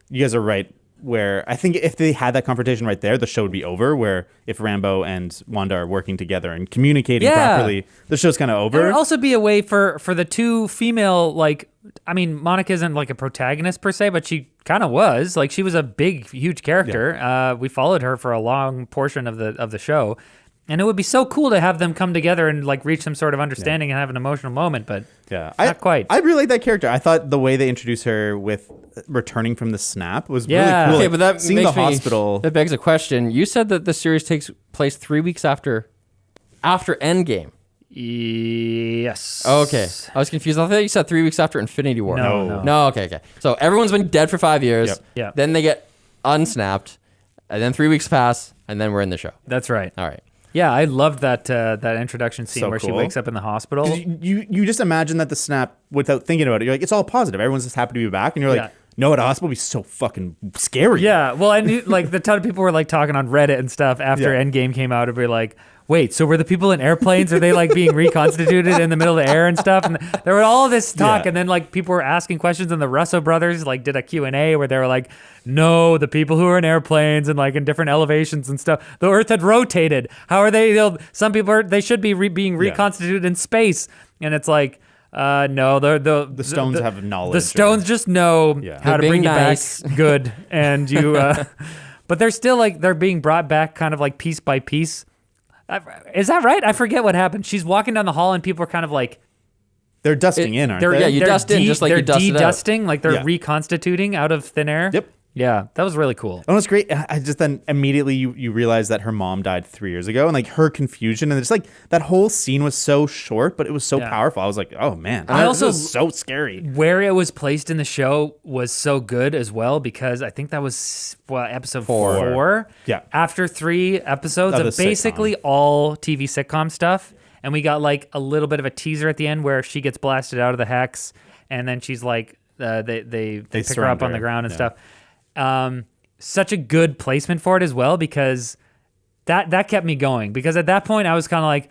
you guys are right where I think if they had that confrontation right there, the show would be over, where if Rambo and Wanda are working together and communicating properly, the show's kind of over. It would also be a way for the 2 female, like, I mean, Monica isn't like a protagonist per se, but she kind of was. Like, she was a big, huge character. Yeah. We followed her for a long portion of the show. And it would be so cool to have them come together and like reach some sort of understanding and have an emotional moment, but not quite. I really like that character. I thought the way they introduced her with returning from the snap was really cool. Okay, but that seeing makes the hospital. That begs a question. You said that the series takes place 3 weeks after Endgame. Yes. Okay. I was confused. I thought you said 3 weeks after Infinity War. No. Okay. So everyone's been dead for 5 years. Yep. Then they get unsnapped, and then 3 weeks pass, and then we're in the show. That's right. All right. Yeah, I loved that introduction scene where cool. she wakes up in the hospital. You just imagine that the snap without thinking about it. You're like, it's all positive. Everyone's just happy to be back, and you're like, no, at a hospital would be so fucking scary. Yeah, well, I knew like the ton of people were like talking on Reddit and stuff after Endgame came out, and be like, wait, so were the people in airplanes? Are they like being reconstituted in the middle of the air and stuff? And there were all this talk, and then like people were asking questions, and the Russo brothers like did a Q&A where they were like, no, the people who are in airplanes and like in different elevations and stuff, the Earth had rotated. How are they? Some people they should be being reconstituted in space, and it's like. No, the stones have knowledge. The stones just know how to bring you back good, and you. But they're still like they're being brought back, kind of like piece by piece. Is that right? I forget what happened. She's walking down the hall, and people are kind of like. They're dusting in, aren't they? Yeah, you dust in just like you dust de-dusting, like they're reconstituting out of thin air. Yep. Yeah, that was really cool. Oh, it's great. I just then immediately you realize that her mom died 3 years ago, and like her confusion, and it's like that whole scene was so short, but it was so powerful. I was like, oh man, I also this is so scary. Where it was placed in the show was so good as well, because I think that was episode 4. Yeah. After 3 episodes of basically all TV sitcom stuff, and we got like a little bit of a teaser at the end where she gets blasted out of the hex, and then she's like, they pick her up on the ground and stuff. Such a good placement for it as well, because that kept me going, because at that point I was kind of like,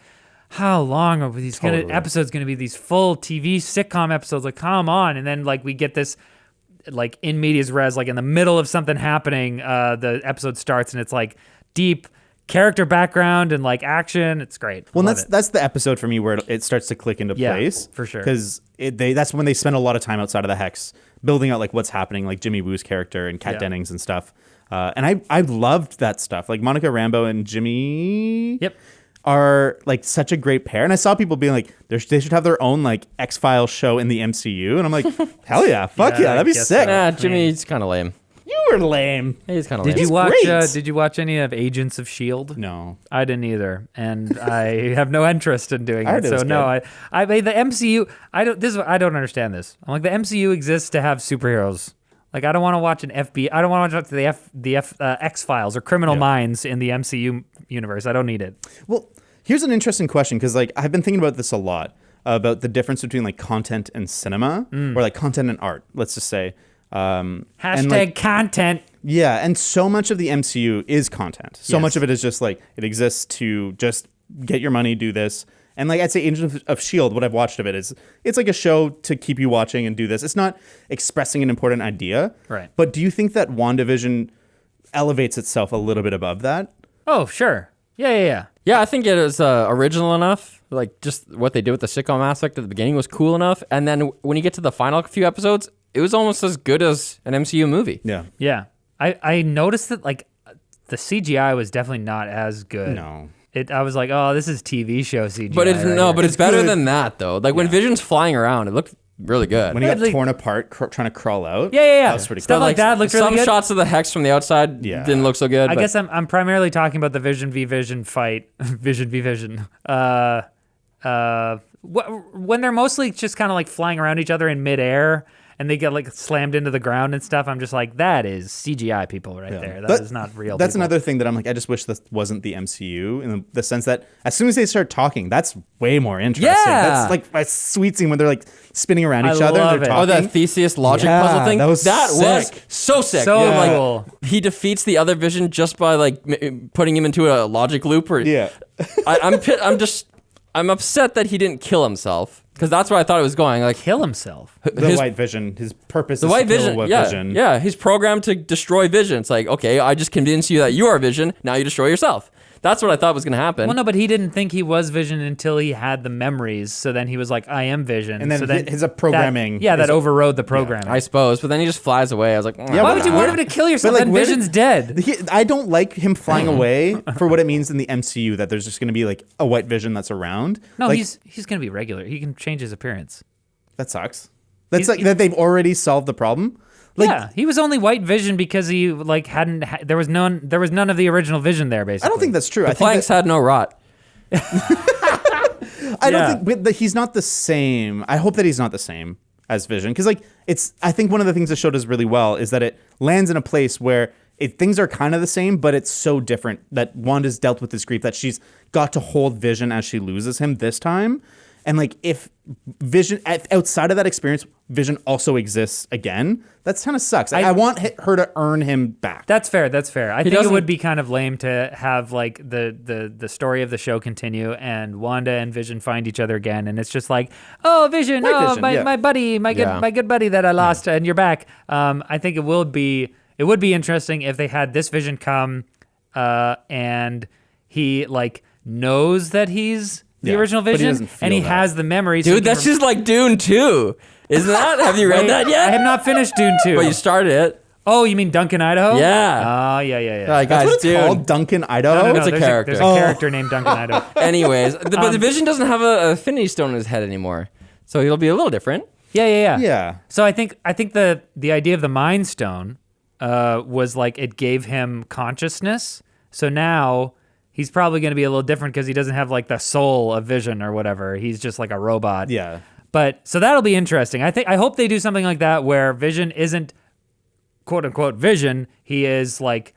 how long are these episodes going to be, these full TV sitcom episodes? Like, come on. And then like we get this like in medias res, like in the middle of something happening, the episode starts and it's like deep character background and like action. It's great. Well, that's the episode for me where it starts to click into place. For sure. Because that's when they spend a lot of time outside of the hex building out like what's happening, like Jimmy Woo's character and Kat Dennings and stuff. And I loved that stuff. Like Monica Rambeau and Jimmy are like such a great pair. And I saw people being like, they should have their own like X-Files show in the MCU. And I'm like, hell yeah, fuck yeah, that'd be sick. Nah, Jimmy's kind of lame. You were lame. He's kind of lame. Did you watch any of Agents of S.H.I.E.L.D.? No. I didn't either. And I have no interest in doing it. So no, I mean the MCU, I don't understand this. I'm like, the MCU exists to have superheroes. Like, I don't want to watch an FBI. I don't want to watch the X-Files or Criminal Minds in the MCU universe. I don't need it. Well, here's an interesting question, because like I've been thinking about this a lot, about the difference between like content and cinema, or like content and art, let's just say. Hashtag content. Yeah, and so much of the MCU is content. So much of it is just like, it exists to just get your money, do this. And like I'd say Agents of S.H.I.E.L.D., what I've watched of it is, it's like a show to keep you watching and do this. It's not expressing an important idea. Right. But do you think that WandaVision elevates itself a little bit above that? Oh, sure. Yeah. Yeah, I think it is original enough. Like, just what they did with the sitcom aspect at the beginning was cool enough. And then when you get to the final few episodes, it was almost as good as an MCU movie. Yeah. I noticed that like the CGI was definitely not as good. No. I was like, oh, this is TV show CGI. But it's better than that though. Like when Vision's flying around, it looked really good. When he got Like- torn apart trying to crawl out. Yeah. That was pretty Stuff cool. like that looks really some good. shots of the hex from the outside didn't look so good. I but guess I'm primarily talking about the Vision v Vision fight. Vision v Vision. When they're mostly just kind of like flying around each other in midair and they get like slammed into the ground and stuff, I'm just like, that is CGI people right there. That is not real That's people. another thing that I'm like, I just wish this wasn't the MCU in the sense that as soon as they start talking, that's way more interesting. Yeah. That's like a sweet scene when they're like spinning around each other love and they're it. talking. that Theseus logic Yeah, puzzle thing. that was was sick. so sick. So You know, like, cool. he defeats the other Vision just by like putting him into a logic loop. Or Yeah. I'm upset that he didn't kill himself because that's where I thought it was going. Like Kill himself. The his- White Vision, his purpose the is White to kill Vision, White yeah, Vision. yeah, he's programmed to destroy Vision. It's like, okay, I just convinced you that you are Vision. Now you destroy yourself. That's what I thought was going to happen. Well, no, but he didn't think he was Vision until he had the memories. So then he was like, I am Vision. And then so his programming That is- overrode the programming. I suppose, but then he just flies away. I was like, Yeah, Why but would you want him to kill yourself? like, Then where Vision's did- dead. I don't like him flying away for what it means in the MCU that there's just going to be like a White Vision that's around. No, Like, he's going to be regular. He can change his appearance. that sucks. That's He's- like that they've already solved the problem. Like, Yeah, he was only White Vision because he like hadn't. There was none of the original Vision there. Basically, I don't think that's true. I think planks had no rot. I don't think but he's not the same. I hope that he's not the same as Vision because like it's. I think one of the things the show does really well is that it lands in a place where things are kind of the same, but it's so different that Wanda's dealt with this grief that she's got to hold Vision as she loses him this time. And like if Vision outside of that experience, Vision also exists again. That kind of sucks. I want her to earn him back. That's fair. I think it doesn't- would be kind of lame to have like the story of the show continue and Wanda and Vision find each other again, and it's just like, oh, Vision, White Vision, yeah. my buddy, my good buddy that I lost, and you're back. I think it would be interesting if they had this Vision come, and he like knows that he's the Yeah, original but he Vision, doesn't feel and he that. has the memories. so he Dude, can that's just like Dune 2. Isn't that? Have you read Wait, that yet? I have not finished Dune 2. But you started it. Oh, you mean Duncan, Idaho? Yeah. Oh, yeah. Like, That's guys, what it's Dune. called, Duncan, Idaho. It's a there's character. There's a character named Duncan Idaho. Anyways, but the Vision doesn't have a Affinity Stone in his head anymore. So it'll be a little different. Yeah. Yeah. So I think the idea of the Mind Stone was like it gave him consciousness. So now he's probably going to be a little different because he doesn't have like the soul of Vision or whatever. He's just like a robot. Yeah. But so that'll be interesting. I hope they do something like that where Vision isn't quote unquote Vision. He is like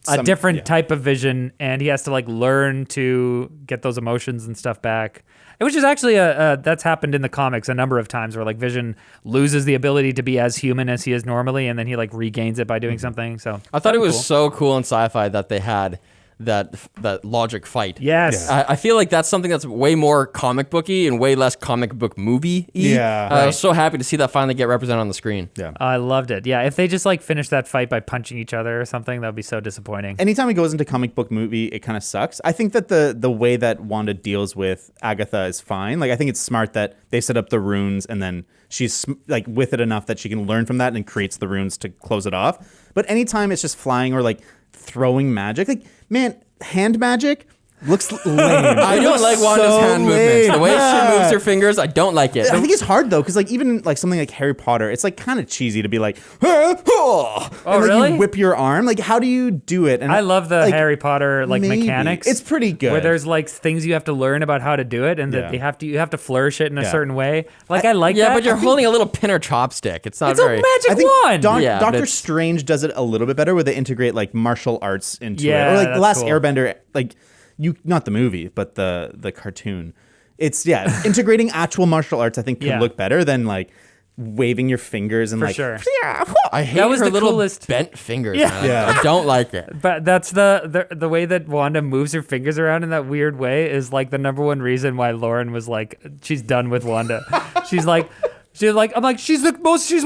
a different type of Vision, and he has to like learn to get those emotions and stuff back. Which is actually that's happened in the comics a number of times where like Vision loses the ability to be as human as he is normally, and then he like regains it by doing something. So I thought it was cool. so cool in sci-fi that they had that logic fight. Yes. I feel like that's something that's way more comic booky and way less comic book movie-y. Yeah. I was so happy to see that finally get represented on the screen. Yeah. I loved it. Yeah, if they just like finish that fight by punching each other or something, that would be so disappointing. Anytime it goes into comic book movie, it kind of sucks. I think that the way that Wanda deals with Agatha is fine. Like I think it's smart that they set up the runes and then she's like with it enough that she can learn from that and creates the runes to close it off. But anytime it's just flying or like throwing magic, like man, hand magic looks lame. I don't like Wanda's hand movements. The way she moves her fingers, I don't like it. I think it's hard though, because like even like something like Harry Potter, it's like kind of cheesy to be like, and like really? you whip your arm. Like how do you do it? And I love the like, Harry Potter like maybe. mechanics. It's pretty good. Where there's like things you have to learn about how to do it, and that you have to flourish it in a certain way. Like I like yeah, that. but you're holding a little pin or chopstick. It's not it's a very. magic I think wand. Yeah, but Doctor it's- Strange does it a little bit better, where they integrate like martial arts into Yeah, it, or like that's the Last cool. Airbender, like not the movie, but the cartoon. It's integrating actual martial arts. I think could Yeah. look better than like waving your fingers and For like sure. I hate That was her the little coolest- bent fingers. Yeah. Man. Yeah. I don't like it. But that's the way that Wanda moves her fingers around in that weird way is like the number one reason why Lauren was like, she's done with Wanda. She's like, I'm like, she's one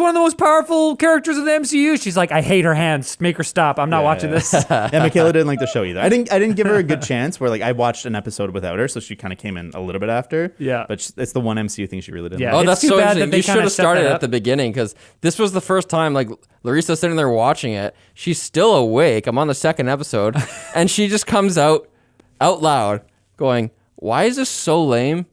of the most powerful characters of the MCU. She's like, I hate her hands. Make her stop. I'm not watching this. Yeah, Michaela didn't like the show either. I didn't give her a good chance. Where like I watched an episode without her, so she kind of came in a little bit after. Yeah. but it's the one MCU thing she really didn't. Yeah. like. Oh, It's that's too so bad that interesting. they You should kinda have set started that at up. the beginning because this was the first time like Larissa's sitting there watching it. She's still awake. I'm on the second episode, and she just comes out loud going, "Why is this so lame?"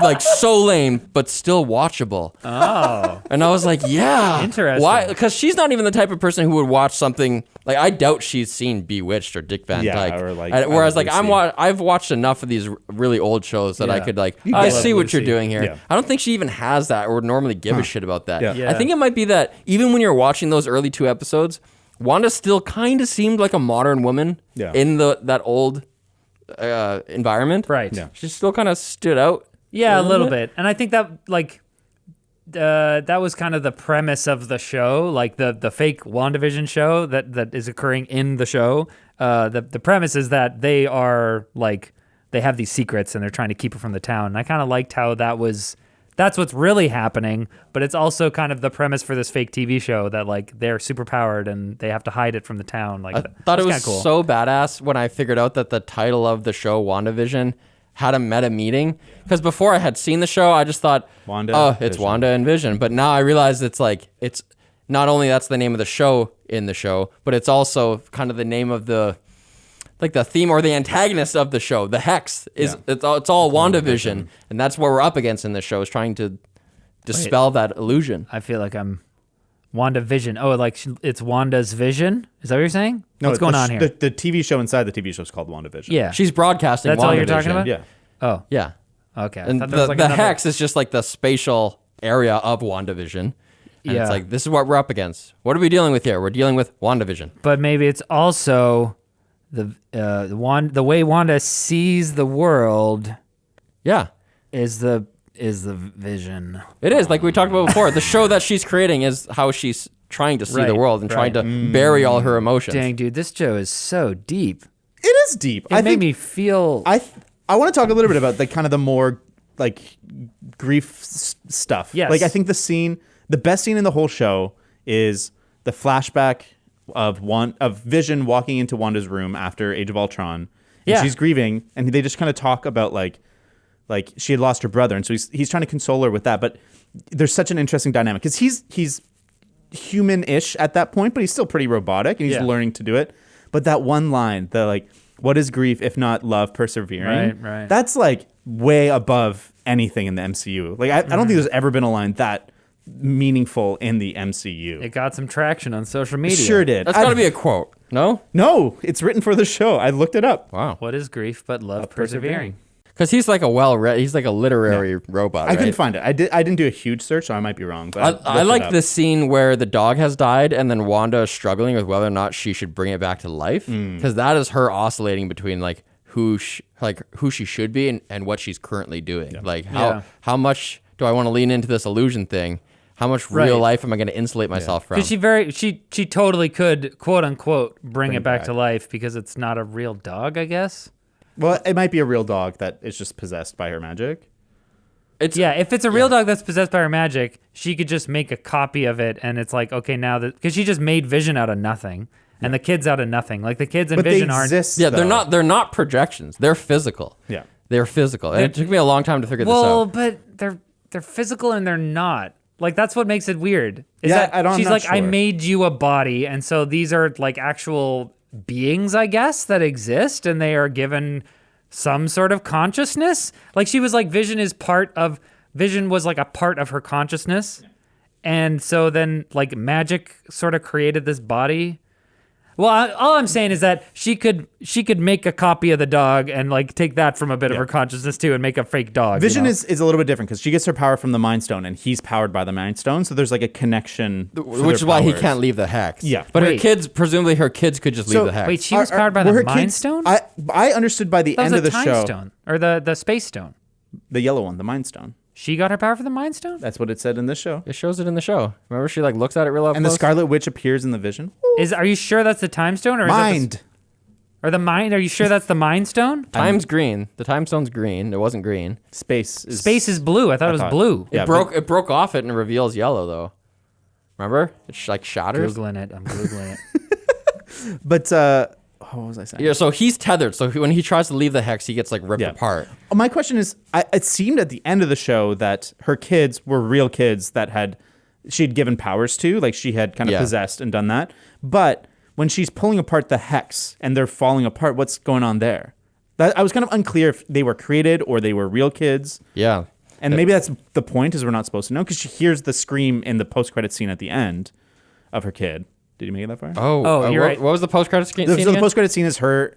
like so lame, but still watchable. Oh. And I was like, yeah. Interesting. Why? Because she's not even the type of person who would watch something, like, I doubt she's seen Bewitched or Dick Van Dyke. or like, whereas, like, I've watched enough of these really old shows that I could, like, I see what you're doing here. Yeah. I don't think she even has that or would normally give a shit about that. Yeah. Yeah. I think it might be that even when you're watching those early 2 episodes, Wanda still kind of seemed like a modern woman in that old environment. Right. Yeah. She still kind of stood out. Yeah, a little bit. And I think that like that was kind of the premise of the show, like the fake WandaVision show that is occurring in the show. The premise is that they are like they have these secrets and they're trying to keep it from the town. And I kind of liked how that's what's really happening, but it's also kind of the premise for this fake TV show that like they're super powered and they have to hide it from the town. Like I thought it was kinda cool. so badass when I figured out that the title of the show, WandaVision, had a meta meaning. Because before I had seen the show, I just thought, it's Wanda and Vision. But now I realize it's not only that's the name of the show in the show, but it's also kind of the name of the theme or the antagonist of the show. The Hex it's all WandaVision, and that's what we're up against in this show, is trying to dispel that illusion. I feel like I'm WandaVision. Oh, like it's Wanda's vision? Is that what you're saying? No, What's going on here? The TV show inside the TV show is called WandaVision. Yeah. She's broadcasting That's all you're WandaVision. talking about? Yeah. Oh, Yeah. okay. I And thought there was the like another- Hex is just like the spatial area of WandaVision. And Yeah. it's like, this is what we're up against. What are we dealing with here? We're dealing with WandaVision. But maybe it's also the way Wanda sees the world Yeah. is the vision. It is, like we talked about before. The show that she's creating is how she's trying to see the Right, world and trying to bury all her emotions. Dang, dude, this show is so deep. It is deep. It made me feel. I want to talk a little bit about the kind of the more like grief stuff. Yes. Like I think the best scene in the whole show is the flashback of Vision walking into Wanda's room after Age of Ultron. And Yeah. she's grieving, and they just kind of talk about like she had lost her brother, and so he's trying to console her with that. But there's such an interesting dynamic because he's human-ish at that point, but he's still pretty robotic, and he's learning to do it. But that one line, the like, what is grief if not love persevering? Right. That's like way above anything in the MCU. Like I don't think there's ever been a line that meaningful in the MCU. It got some traction on social media. Sure did. That's got to be a quote, no? No, it's written for the show. I looked it up. Wow. What is grief but love persevering? Because he's like he's like a literary robot, I right? couldn't find it. I didn't do a huge search, so I might be wrong. But I like the scene where the dog has died and then Wanda is struggling with whether or not she should bring it back to life. Because that is her oscillating between like who she should be and what she's currently doing. Yeah. Like how much do I want to lean into this illusion thing? How much real life am I going to insulate myself from? Because she totally could, quote unquote, bring it back to life because it's not a real dog, I guess. Well, it might be a real dog that is just possessed by her magic. If it's a real dog that's possessed by her magic, she could just make a copy of it, and it's like, okay, now that because she just made Vision out of nothing, and the kids out of nothing. Like the kids and But Vision they aren't. exist. Yeah, though. they're not projections. They're physical. Yeah. They're physical. And it took me a long time to figure this Well, out. but they're physical and they're not. Like that's what makes it weird. Is Yeah, that she's I'm not like, I sure. made you a body, and so these are like actual beings, I guess, that exist, and they are given some sort of consciousness. Like she was like, Vision was like a part of her consciousness, and so then like magic sort of created this body. Well, all I'm saying is that she could make a copy of the dog and like take that from a bit of her consciousness too and make a fake dog. Vision you know? is a little bit different because she gets her power from the Mind Stone, and he's powered by the Mind Stone. So there's like a connection, for Which is their why he powers. can't leave the hex. Yeah. But Wait. presumably her kids could just leave the hex. Wait, she was powered by were the her Mind kids- Stone? I understood by the That was end of the Time show, Stone or the Space Stone. the yellow one, the Mind Stone. She got her power from the Mind Stone. That's what it said in this show. It shows it in the show. Remember, she like looks at it real up And the close? Scarlet Witch appears in the Vision. Are you sure that's the Time Stone or is Mind. That or the Mind? Are you sure that's the Mind Stone? Time's green. The time stone's green. It wasn't green. Space is Space is blue. I thought it was blue. Yeah, It broke off it and reveals yellow though. Remember? It like shatters. Googling it. I'm Googling it. But what was I saying? Yeah, so he's tethered. So when he tries to leave the hex, he gets like ripped Yeah. apart. My question is, it seemed at the end of the show that her kids were real kids that she'd given powers to, like she had kind of possessed and done that. But when she's pulling apart the hex and they're falling apart, what's going on there? I was kind of unclear if they were created or they were real kids. Yeah. And maybe that's the point, is we're not supposed to know, because she hears the scream in the post-credit scene at the end of her kid. Did you make it that far? Oh, you're right. What was the post-credit scene? So the again? post-credit scene is her.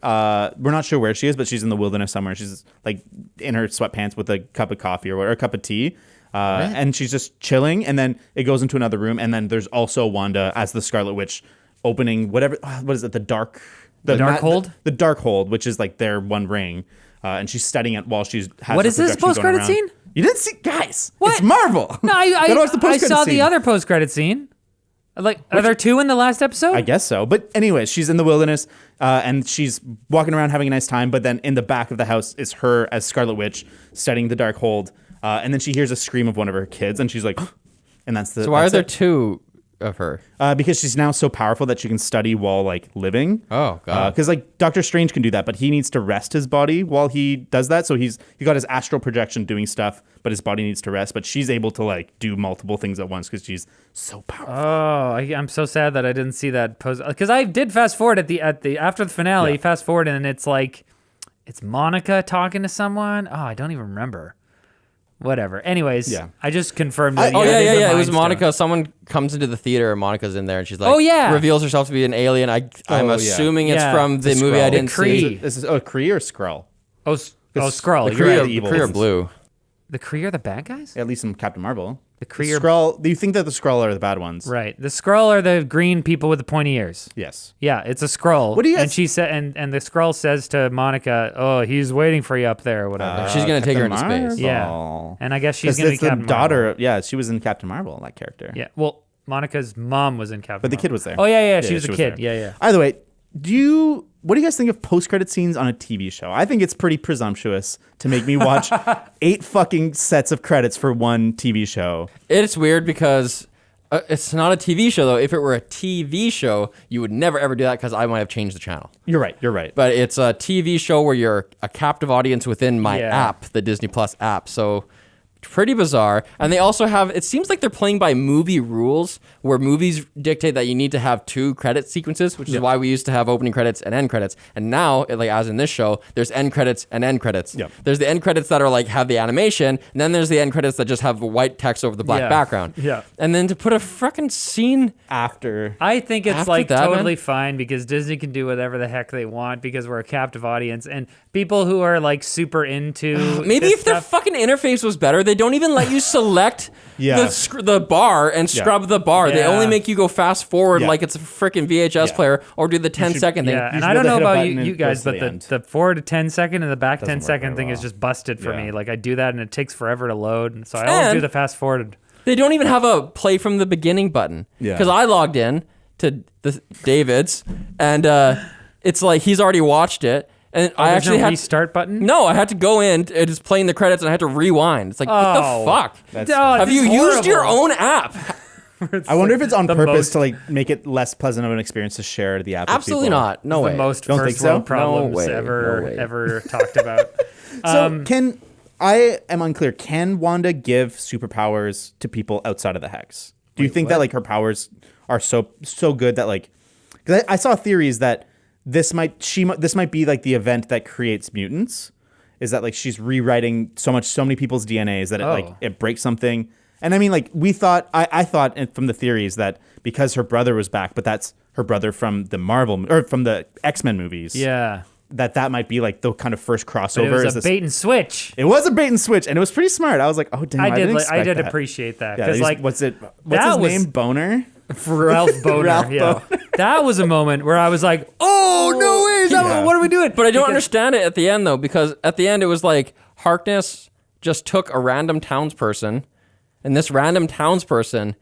We're not sure where she is, but she's in the wilderness somewhere. She's like in her sweatpants with a cup of coffee or a cup of tea. And she's just chilling. And then it goes into another room. And then there's also Wanda as the Scarlet Witch opening whatever. What is it? The Darkhold? The Darkhold, which is like their one ring. And she's studying it while she's has What her is this projection going post-credit around. scene? You didn't see, guys. What? It's Marvel. No, Gotta watch the I post-credit saw scene. the other post-credit scene. Like, are there two in the last episode? I guess so. But anyways, she's in the wilderness and she's walking around having a nice time. But then in the back of the house is her as Scarlet Witch studying the Darkhold. And then she hears a scream of one of her kids and she's like, and that's the. So why are there two of her? Because she's now so powerful that she can study while like living. Oh, God. Because like Doctor Strange can do that, but he needs to rest his body while he does that. So he got his astral projection doing stuff, but his body needs to rest. But she's able to like do multiple things at once because she's so powerful. Oh, I'm so sad that I didn't see that post, because I did fast forward at the after the finale. Yeah. Fast forward, and it's like it's Monica talking to someone. Oh, I don't even remember. Whatever. Anyways, Yeah. I just confirmed that. Oh, it is a yeah. It was Mind Monica. Stone. Someone comes into the theater and Monica's in there and she's like, Oh, yeah. reveals herself to be an alien. I'm yeah. assuming it's Yeah. from the It's a movie I Skrull. didn't Kree. see. This is Kree or Skrull? Oh, Skrull. the You're Kree right. are The evil. Kree are blue. The Kree are the bad guys? At least in Captain Marvel. The Kree are Skrull. Do you think that the Skrull are the bad ones? right. The Skrull are the green people with the pointy ears. Yes. Yeah, it's a Skrull. What do you guys- And she said, and the Skrull says to Monica, "Oh, he's waiting for you up there, or whatever." She's gonna take her into Captain space. Marvel. Yeah. And I guess she's 'Cause gonna be it's the Captain daughter. Marvel. Yeah, she was in Captain Marvel, that character. Yeah. Well, Monica's mom was in Captain. But the Marvel. kid was there. Oh yeah. She was a kid. there. Yeah. Either way, what do you guys think of post-credit scenes on a TV show? I think it's pretty presumptuous to make me watch 8 fucking sets of credits for one TV show. It's weird because it's not a TV show, though. If it were a TV show, you would never, ever do that because I might have changed the channel. You're right. But it's a TV show where you're a captive audience within my Yeah. app, the Disney Plus app. So pretty bizarre. And they also have, it seems like they're playing by movie rules where movies dictate that you need to have 2 credit sequences, which is why we used to have opening credits and end credits. And now, like as in this show, there's end credits and end credits. Yep. There's the end credits that are like have the animation, and then there's the end credits that just have the white text over the black Yeah. background. Yeah. And then to put a freaking scene After. I think it's After like that, totally man? fine because Disney can do whatever the heck they want because we're a captive audience, and people who are like super into maybe this if their stuff, fucking interface was better, they don't even let you select Yeah. the bar and scrub the bar. They Yeah. only make you go fast forward Yeah. like it's a freaking VHS Yeah. player or do the 10-second thing. yeah, and should I be don't able know to hit a about button and you it goes guys, to but the the, end. the 4 to 10 second and the back Doesn't 10 work second very thing is well. just busted for Yeah. me. Like I do that and it takes forever to load, and so I always And- do the fast forward. They don't even have a play from the beginning button. Yeah. Because I logged in to the David's and it's like he's already watched it. And I There's actually no had restart button. No, I had to go in. It is playing the credits, and I had to rewind. It's like, what Oh. the fuck? That's- Oh, Have this you is used your horrible. own app? I wonder if it's on the purpose most- to like make it less pleasant of an experience to share the app. with Absolutely people. not. No way. The most Don't first think so? world problems No way, ever no way. ever talked about. So I am unclear. Can Wanda give superpowers to people outside of the Hex? Do you think that like her powers are so good that like? Because I saw theories that this might be like the event that creates mutants. Is that like she's rewriting so many people's DNAs that it like Oh. it breaks something? And I mean, like I thought from the theories that because her brother was back, but that's her brother from the Marvel or from the X-Men movies. Yeah, That might be like the kind of first crossover. but it was is a this- bait and switch. It was a bait and switch, and it was pretty smart. I was like, oh damn, I didn't I expect did that. appreciate that Yeah, because these- like what's his that was- name? Boner. Ralph Boner. Ralph yeah. That was a moment where I was like, oh, no way. Is that Yeah. what are we doing? But I don't understand it at the end, though, because at the end it was like Harkness just took a random townsperson, and this random townsperson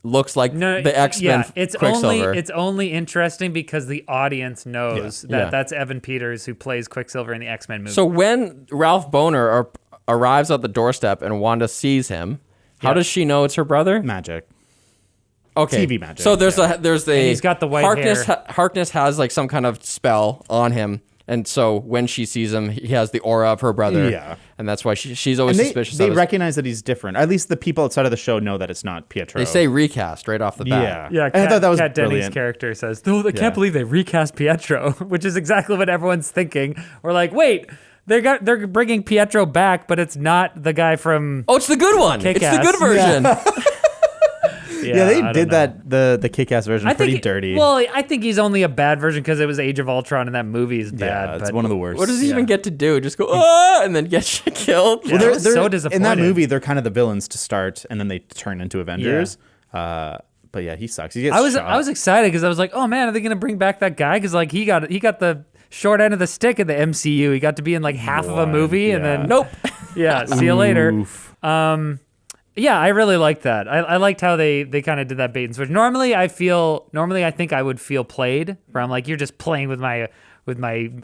looks like the X-Men Quicksilver. It's only interesting because the audience knows that Yeah. that's Evan Peters who plays Quicksilver in the X-Men movie. So when Ralph Boner arrives at the doorstep and Wanda sees him, how does she know it's her brother? Magic. Okay. TV magic, So there's yeah. there's the And he's got the white hair. Harkness has like some kind of spell on him, And so when she sees him, he has the aura of her brother. Yeah. And that's why she's always And suspicious they of his. recognize that he's different. At least the people outside of the show know that it's not Pietro. They say recast right off the bat. Yeah. Yeah, And I thought that was Kat Denning's brilliant. character says, "Oh, I Yeah. can't believe they recast Pietro," which is exactly what everyone's thinking. We're like, wait, they're bringing Pietro back, but it's not the guy from. Oh, it's the good one. It's the Kick-Ass. good version. Yeah, they I did don't know. that the Kick-Ass version I pretty think, dirty. Well, I think he's only a bad version because it was Age of Ultron and that movie is bad. yeah, it's but one of the worst. What does he Yeah. even get to do? Just go, ah, and then get killed? Yeah. I was so disappointed. In that movie, they're kind of the villains to start, and then they turn into Avengers. But yeah, he sucks. He gets I was shot. excited because I was like, oh man, are they gonna bring back that guy? Because like he got the short end of the stick in the MCU. He got to be in like half of a movie, and yeah. then nope. Yeah, see you later. Oof. Yeah, I really liked that. I liked how they kind of did that bait and switch. Normally I think I would feel played, where I'm like, you're just playing with my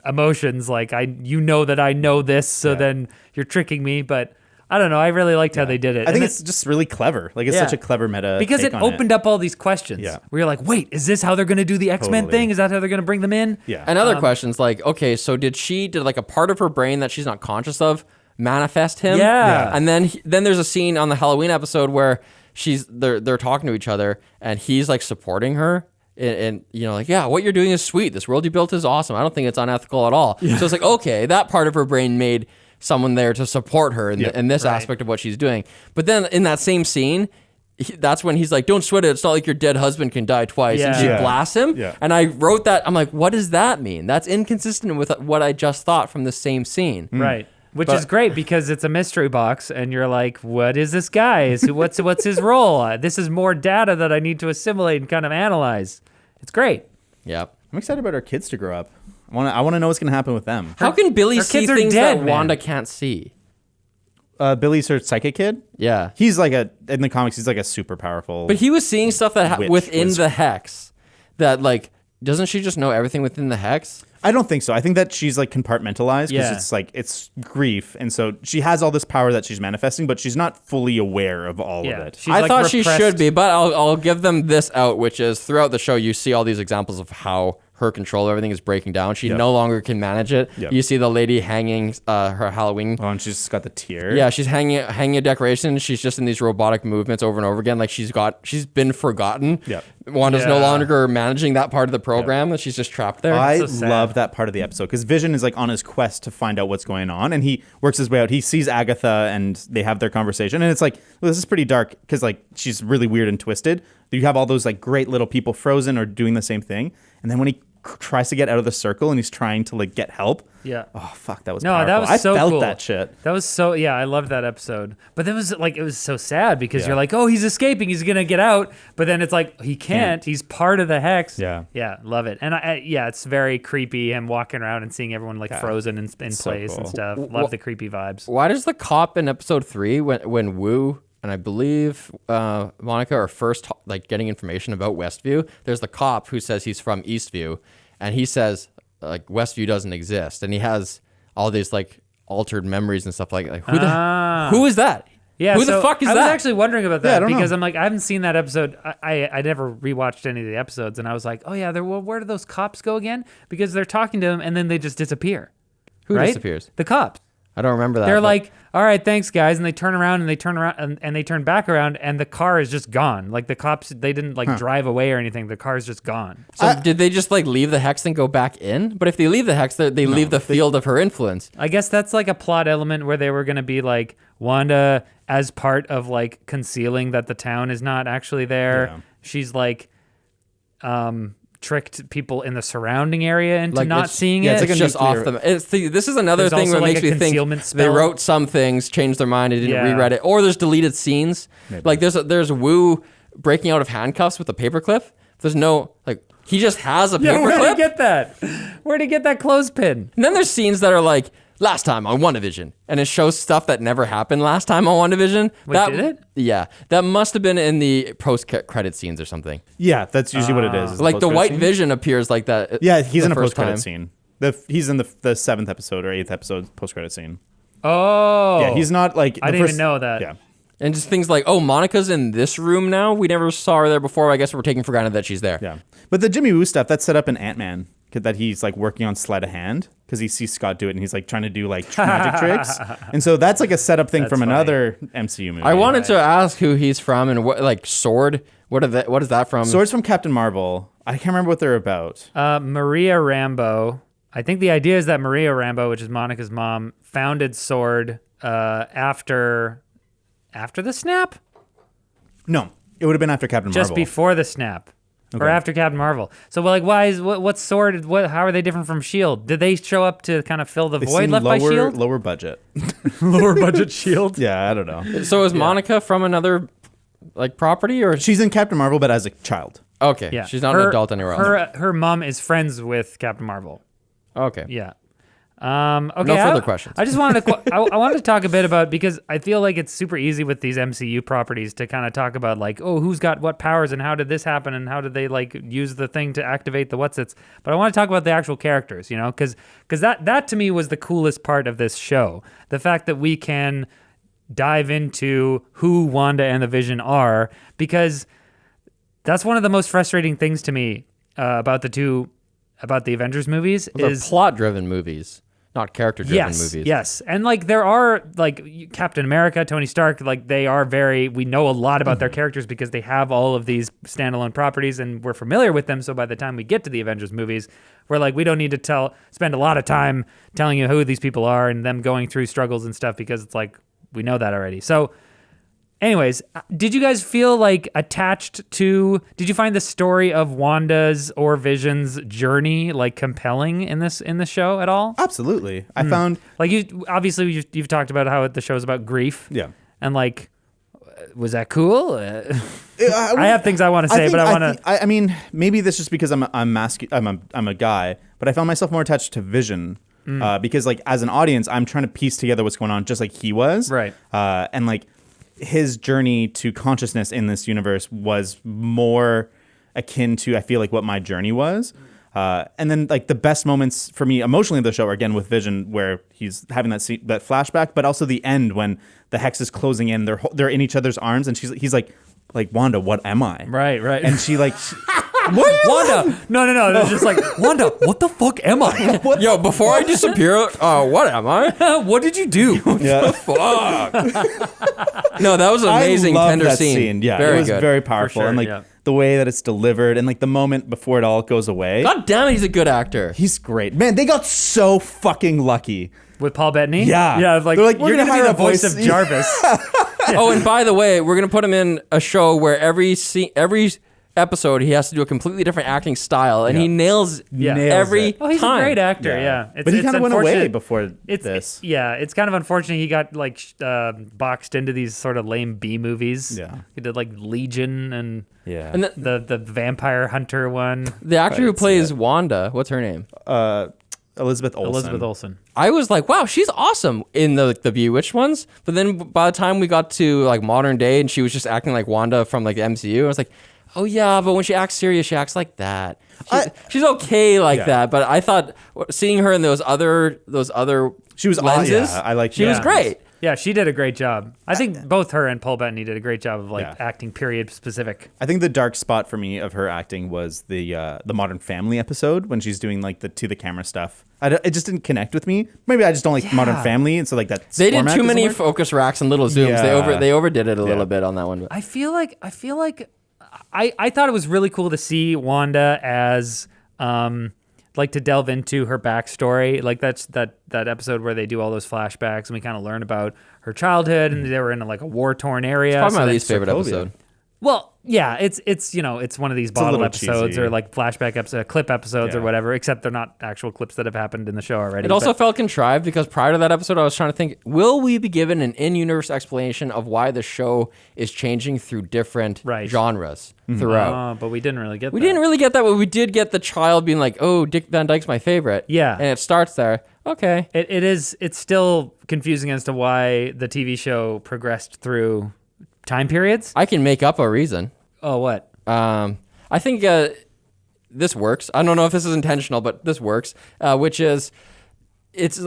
emotions. Like you know that I know this, so then you're tricking me. But I don't know. I really liked how they did it. I think And it's just really clever. Like it's Yeah. such a clever meta because take it on opened up all these questions. Yeah. Where you're like, wait, is this how they're going to do the X-Men Totally. thing? Is that how they're going to bring them in? Yeah. And other questions like, okay, so did like a part of her brain that she's not conscious of manifest him? Yeah. And then there's a scene on the Halloween episode where they're talking to each other and he's like supporting her. And you know, like, yeah, what you're doing is sweet. This world you built is awesome. I don't think it's unethical at all. So it's like, okay, that part of her brain made someone there to support her in this aspect of what she's doing. But then in that same scene, that's when he's like, don't sweat it. It's not like your dead husband can die twice. And she Yeah. blasts him. Yeah. And I wrote that. I'm like, what does that mean? That's inconsistent with what I just thought from the same scene. Right. Which is great because it's a mystery box, and you're like, "What is this guy? What's his role? This is more data that I need to assimilate and kind of analyze." It's great. Yep. I'm excited about our kids to grow up. I want to know what's going to happen with them. How can Billy her see kids are things dead, that man. Wanda can't see? Billy's her psychic kid. Yeah. He's like in the comics, he's like a super powerful. But he was seeing stuff that Witch within was- the hex that, like, doesn't she just know everything within the hex? I don't think so. I think that she's like compartmentalized because Yeah. it's like it's grief, and so she has all this power that she's manifesting, but she's not fully aware of all Yeah. of it. She's I like thought she repressed- should be, but I'll give them this out, which is throughout the show, you see all these examples of how her control of everything is breaking down. She no longer can manage it. Yep. You see the lady hanging her Halloween. Oh, and she's got the tear. Yeah, she's hanging a decoration. She's just in these robotic movements over and over again. Like she's been forgotten. Yep. Wanda's no Yeah. longer managing that part of the program. That she's just trapped there. I so sad. love that part of the episode because Vision is like on his quest to find out what's going on, and he works his way out. He sees Agatha, and they have their conversation, and it's like, well, this is pretty dark because like she's really weird and twisted. You have all those like great little people frozen or doing the same thing, and then when he tries to get out of the circle and he's trying to like get help. Yeah. Oh fuck, that was No, powerful. that was I so felt cool. that shit. That was so I loved that episode. But it was so sad because Yeah. you're like, oh, he's escaping, he's gonna get out, but then it's like he can't. He's part of the hex. Yeah. yeah, love it. And it's very creepy. Him walking around and seeing everyone like frozen in So place cool. and stuff. Love the creepy vibes. Why does the cop in episode 3 when Wu and I believe Monica are first like getting information about Westview, there's the cop who says he's from Eastview, and he says like Westview doesn't exist, and he has all these like altered memories and stuff like who is that? Yeah, who so the fuck is I that? was actually wondering about Yeah, I that don't because know. I'm like, I haven't seen that episode. I never rewatched any of the episodes, and I was like, oh yeah, where do those cops go again? Because they're talking to him and then they just disappear. Who right? disappears? The cops. I don't remember that. They're but- like, all right, thanks guys, and they turn around and they turn back around, and the car is just gone. Like the cops, they didn't like drive away or anything. The car's just gone. so did they just like leave the hex and go back in? But if they leave the hex, they leave the field of her influence. I guess that's like a plot element where they were going to be like Wanda as part of like concealing that the town is not actually there. Yeah. She's like tricked people in the surrounding area into Like, not it's- seeing yeah, it. it's like It's a just off nuclear- the. This is another There's thing also, that like, makes a me think concealment they spell. wrote some things, changed their mind, and didn't Yeah. reread it, or there's deleted scenes. Like there's Wu breaking out of handcuffs with a paperclip. There's no like he just has a Yeah, where'd he paperclip. get that? Where'd he get that clothespin? And then there's scenes that are like last time on WandaVision, and it shows stuff that never happened last time on WandaVision. Wait, that, did it? Yeah, that must have been in the post-credit scenes or something. Yeah, that's usually what it is. Like the post-credit White scene. Vision appears like that. Yeah, he's the in a first post-credit time. scene. He's in the 7th episode or 8th episode post-credit scene. Oh, Yeah, he's not like. I the didn't first- even know that. Yeah. And just things like, oh, Monica's in this room now. We never saw her there before. I guess we're taking for granted that she's there. Yeah. But the Jimmy Woo stuff, that's set up in Ant-Man. that he's like working on sleight of hand because he sees Scott do it and he's like trying to do like magic tricks. And so that's like a setup thing from funny. another MCU movie. I wanted to ask who he's from and what, like Sword. What is that from? Sword's from Captain Marvel. I can't remember what they're about. Maria Rambeau. I think the idea is that Maria Rambeau, which is Monica's mom, founded Sword after the snap? No, it would have been after Captain Just Marvel. before the snap. Or Okay. after Captain Marvel. So, like, what's Sword? How are they different from S.H.I.E.L.D.? Did they show up to kind of fill the They void seem left by S.H.I.E.L.D.? lower budget. Lower budget S.H.I.E.L.D.? Yeah, I don't know. So is Monica from another like property or? She's in Captain Marvel, but as a child. Okay, Yeah. she's not an adult anywhere else. Her mom is friends with Captain Marvel. Okay. Yeah. Okay. No further questions. I just wanted to. I wanted to talk a bit about because I feel like it's super easy with these MCU properties to kind of talk about like, oh, who's got what powers and how did this happen and how did they like use the thing to activate the what's-its. But I want to talk about the actual characters, you know, because that to me was the coolest part of this show. The fact that we can dive into who Wanda and the Vision are, because that's one of the most frustrating things to me about the Avengers movies. They're plot-driven movies, not character-driven movies. Yes, and like there are like Captain America, Tony Stark, like they are we know a lot about their characters because they have all of these standalone properties and we're familiar with them. So by the time we get to the Avengers movies, we're like, we don't need to spend a lot of time telling you who these people are and them going through struggles and stuff because it's like we know that already. So anyways, did you guys feel like did you find the story of Wanda's or Vision's journey like compelling in this show at all? Absolutely. I found Like you've talked about how the show's about grief. Yeah. And like, was that cool? I have things I want to say, but I want to. I mean, maybe this is just because I'm a guy, but I found myself more attached to Vision because like as an audience, I'm trying to piece together what's going on, just like he was. Right. And like his journey to consciousness in this universe was more akin to, I feel like, what my journey was. And then like the best moments for me emotionally of the show are again with Vision, where he's having that flashback, but also the end when the hex is closing in, they're in each other's arms, and he's like Wanda, what am I? Right. And she like, what? Wanda? No. It's just like, Wanda, what the fuck am I? Yo, before I disappear, what am I? What did you do? yeah. Fuck. No, that was an amazing, I love tender that scene. Yeah, very it was good. very powerful, sure, and like yeah. the way that it's delivered, and like the moment before it all goes away. God damn it, he's a good actor. He's great, man. They got so fucking lucky. With Paul Bettany? Yeah. Yeah, like, They're like, you're we're going to gonna be hire the a voice voice- of Jarvis. Oh, and by the way, we're gonna put him in a show where every episode he has to do a completely different acting style, and he nails every Oh, he's time. a great actor, yeah. But he kind of went away unfortunate. before this. It's kind of unfortunate he got like boxed into these sort of lame B movies. Yeah. He did like Legion and Yeah. And the vampire hunter one. the actor who plays Wanda, what's her name? Elizabeth Olsen. Elizabeth Olsen. I was like, wow, she's awesome in the Bewitched ones. But then by the time we got to like modern day and she was just acting like Wanda from like the MCU, I was like, oh yeah, but when she acts serious, she acts like that. She's okay like that. But I thought seeing her in those other She was lenses, I like. she was great. Yeah, she did a great job. I think both her and Paul Bettany did a great job of like Yeah. acting period specific. I think the dark spot for me of her acting was the Modern Family episode when she's doing like the to the camera stuff. It just didn't connect with me. Maybe I just don't like Modern Family, and so like that. They did format too doesn't many work. focus racks and little zooms. Yeah. They overdid it a little bit on that one. I feel like I thought it was really cool to see Wanda as like to delve into her backstory. Like that's that episode where they do all those flashbacks and we kind of learn about her childhood and they were in like a war-torn area. Probably my So least favorite Sokovia. episode. Well, yeah, it's you know, it's one of these bottle little episodes cheesy. or like flashback episodes, clip episodes or Yeah. whatever, except they're not actual clips that have happened in the show already. It also but- felt contrived because prior to that episode, I was trying to think, will we be given an in-universe explanation of why the show is changing through different genres throughout? but we didn't really get We that. didn't really get that, but we did get the child being like, oh, Dick Van Dyke's my favorite. Yeah. And it starts there. Okay. It's still confusing as to why the TV show progressed through time periods. I can make up a reason. Oh, what? I think this works. I don't know if this is intentional, but this works, which is it's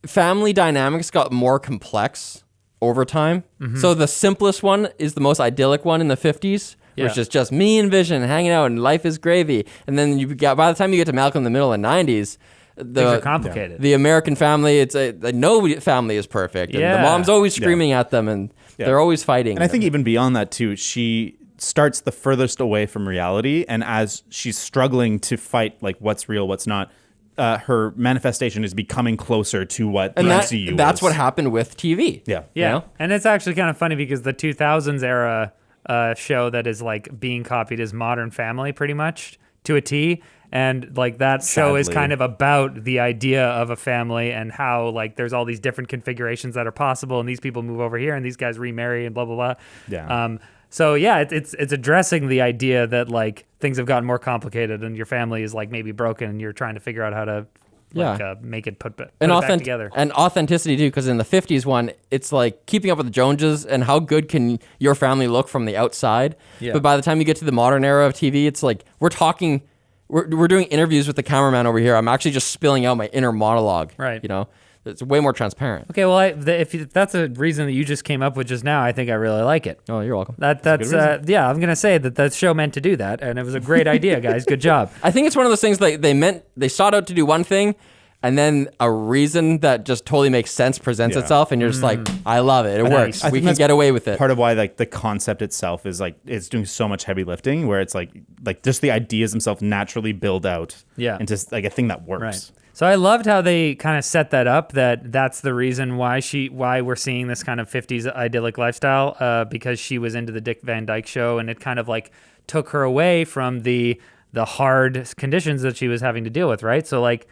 family dynamics got more complex over time. So the simplest one is the most idyllic one in the 50s which is just me and Vision hanging out and life is gravy. And then by the time you get to Malcolm in the Middle in the 90s, Things are complicated. the American family, no family is perfect. And the mom's always screaming at them and they're always fighting. And I think even beyond that too, she starts the furthest away from reality. And as she's struggling to fight like what's real, what's not, her manifestation is becoming closer to what the MCU that's is. what happened with TV. Yeah. Yeah. You know? And it's actually kind of funny because the 2000s era show that is like being copied is Modern Family pretty much to a T. And like that show is Sadly. kind of about the idea of a family and how like there's all these different configurations that are possible and these people move over here and these guys remarry and blah, blah, blah. Yeah. So yeah, it's addressing the idea that like things have gotten more complicated and your family is like maybe broken and you're trying to figure out how to make it put it back together. And authenticity too, because in the 50s one, it's like keeping up with the Joneses and how good can your family look from the outside. Yeah. But by the time you get to the modern era of TV, it's like we're doing interviews with the cameraman over here. I'm actually just spilling out my inner monologue. Right. You know, it's way more transparent. Okay, well, if that's a reason that you just came up with just now, I think I really like it. Oh, you're welcome. That's I'm gonna say that show meant to do that, and it was a great idea, guys. Good job. I think it's one of those things they sought out to do one thing, and then a reason that just totally makes sense presents itself, and you're just like, I love it. It works. I We think can that's get away with it. Part of why like the concept itself is like it's doing so much heavy lifting, where it's like just the ideas themselves naturally build out into like a thing that works. Right. So I loved how they kind of set that up. That's the reason why we're seeing this kind of 50s idyllic lifestyle, because she was into the Dick Van Dyke Show, and it kind of like took her away from the hard conditions that she was having to deal with. Right. So like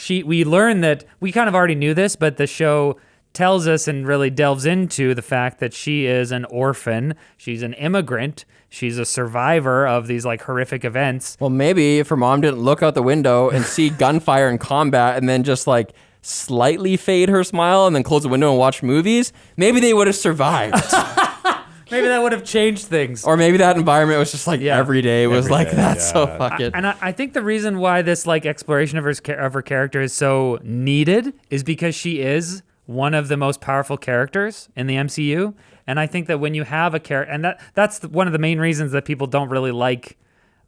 we learned that we kind of already knew this, but the show tells us and really delves into the fact that she is an orphan. She's an immigrant. She's a survivor of these like horrific events. Well, maybe if her mom didn't look out the window and see gunfire and combat and then just like slightly fade her smile and then close the window and watch movies, maybe they would have survived. Maybe that would have changed things. Or maybe that environment was just like every day was like that. So fuck it. And I think the reason why this like exploration of her character is so needed is because she is one of the most powerful characters in the MCU. And I think that when you have a character, and that's one of the main reasons that people don't really like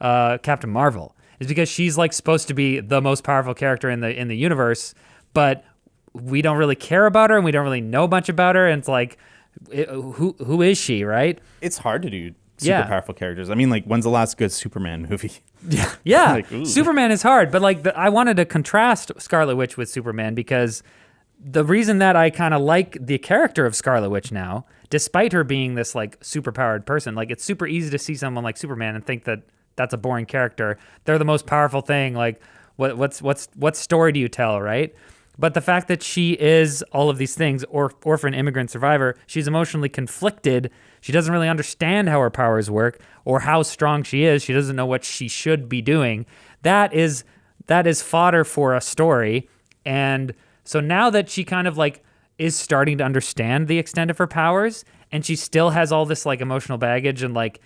Captain Marvel, is because she's like supposed to be the most powerful character in the universe, but we don't really care about her and we don't really know much about her. And it's like, who is she, right? It's hard to do super powerful characters. I mean, like, when's the last good Superman movie? Yeah. Like, Superman is hard, but like I wanted to contrast Scarlet Witch with Superman because the reason that I kind of like the character of Scarlet Witch now, despite her being this like superpowered person, like it's super easy to see someone like Superman and think that that's a boring character. They're the most powerful thing. Like what story do you tell, right? But the fact that she is all of these things, orphan, immigrant, survivor, she's emotionally conflicted. She doesn't really understand how her powers work or how strong she is. She doesn't know what she should be doing. That is fodder for a story. And so now that she kind of like is starting to understand the extent of her powers, and she still has all this like emotional baggage and like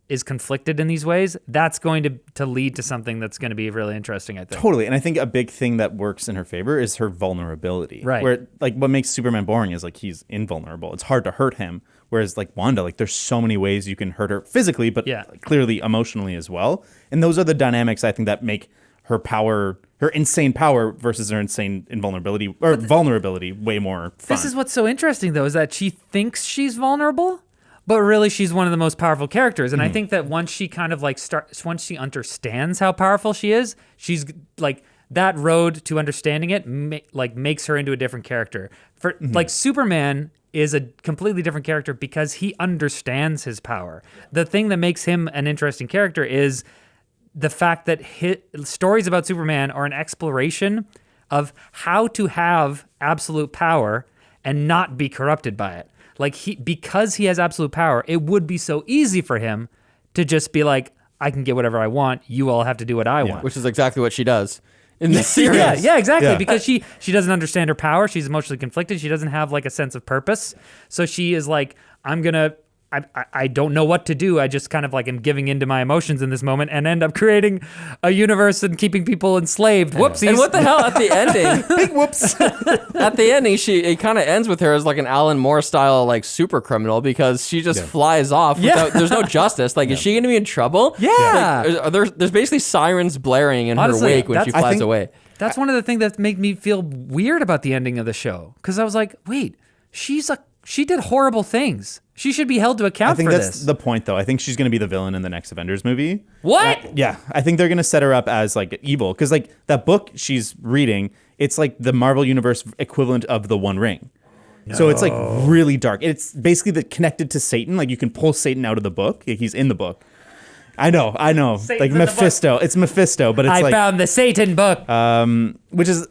is conflicted in these ways, that's going to lead to something that's going to be really interesting, I think. Totally. And I think a big thing that works in her favor is her vulnerability. Right. Where like what makes Superman boring is like he's invulnerable. It's hard to hurt him. Whereas like Wanda, like there's so many ways you can hurt her physically, but clearly emotionally as well. And those are the dynamics I think that make her power, her insane power versus her insane invulnerability or vulnerability way more fun. This is what's so interesting though, is that she thinks she's vulnerable, but really she's one of the most powerful characters. And I think that once she kind of like once she understands how powerful she is, she's like that road to understanding it makes her into a different character. For like Superman is a completely different character because he understands his power. The thing that makes him an interesting character is the fact that stories about Superman are an exploration of how to have absolute power and not be corrupted by it. Like because he has absolute power, it would be so easy for him to just be like, I can get whatever I want. You all have to do what I want. Which is exactly what she does in this series. Yeah, exactly. Yeah. Because she doesn't understand her power. She's emotionally conflicted. She doesn't have like a sense of purpose. So she is like, I'm going to I don't know what to do. I just kind of like am giving into my emotions in this moment and end up creating a universe and keeping people enslaved. Whoopsies. And what the hell at the ending? Big whoops. At the ending, it kind of ends with her as like an Alan Moore style like super criminal because she just flies off. Without, there's no justice. Like, is she going to be in trouble? Yeah. Like, there's basically sirens blaring in Honestly, her wake when she flies away. That's one of the things that made me feel weird about the ending of the show because I was like, wait, she did horrible things. She should be held to account for this. I think that's the point, though. I think she's going to be the villain in the next Avengers movie. What? Yeah. I think they're going to set her up as, like, evil. Because, like, that book she's reading, it's, like, the Marvel Universe equivalent of The One Ring. No. So it's, like, really dark. It's basically connected to Satan. Like, you can pull Satan out of the book. He's in the book. I know. Satan's like, Mephisto. It's Mephisto, but it's I like... I found the Satan book. which is...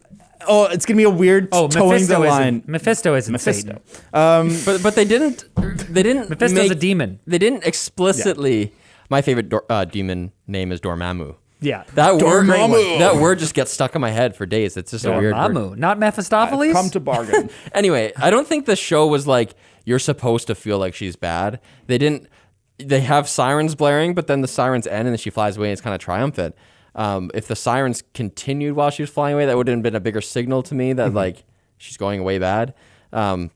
Oh, it's gonna be a weird towing the line. Mephisto isn't Satan. But they didn't. Mephisto's a demon. They didn't explicitly. Yeah. My favorite demon name is Dormammu. Yeah, that word just gets stuck in my head for days. It's just a weird word. Dormammu, not Mephistopheles. Come to bargain. Anyway, I don't think the show was like you're supposed to feel like she's bad. They didn't. They have sirens blaring, but then the sirens end and then she flies away and it's kind of triumphant. If the sirens continued while she was flying away, that would have been a bigger signal to me that like she's going away bad. What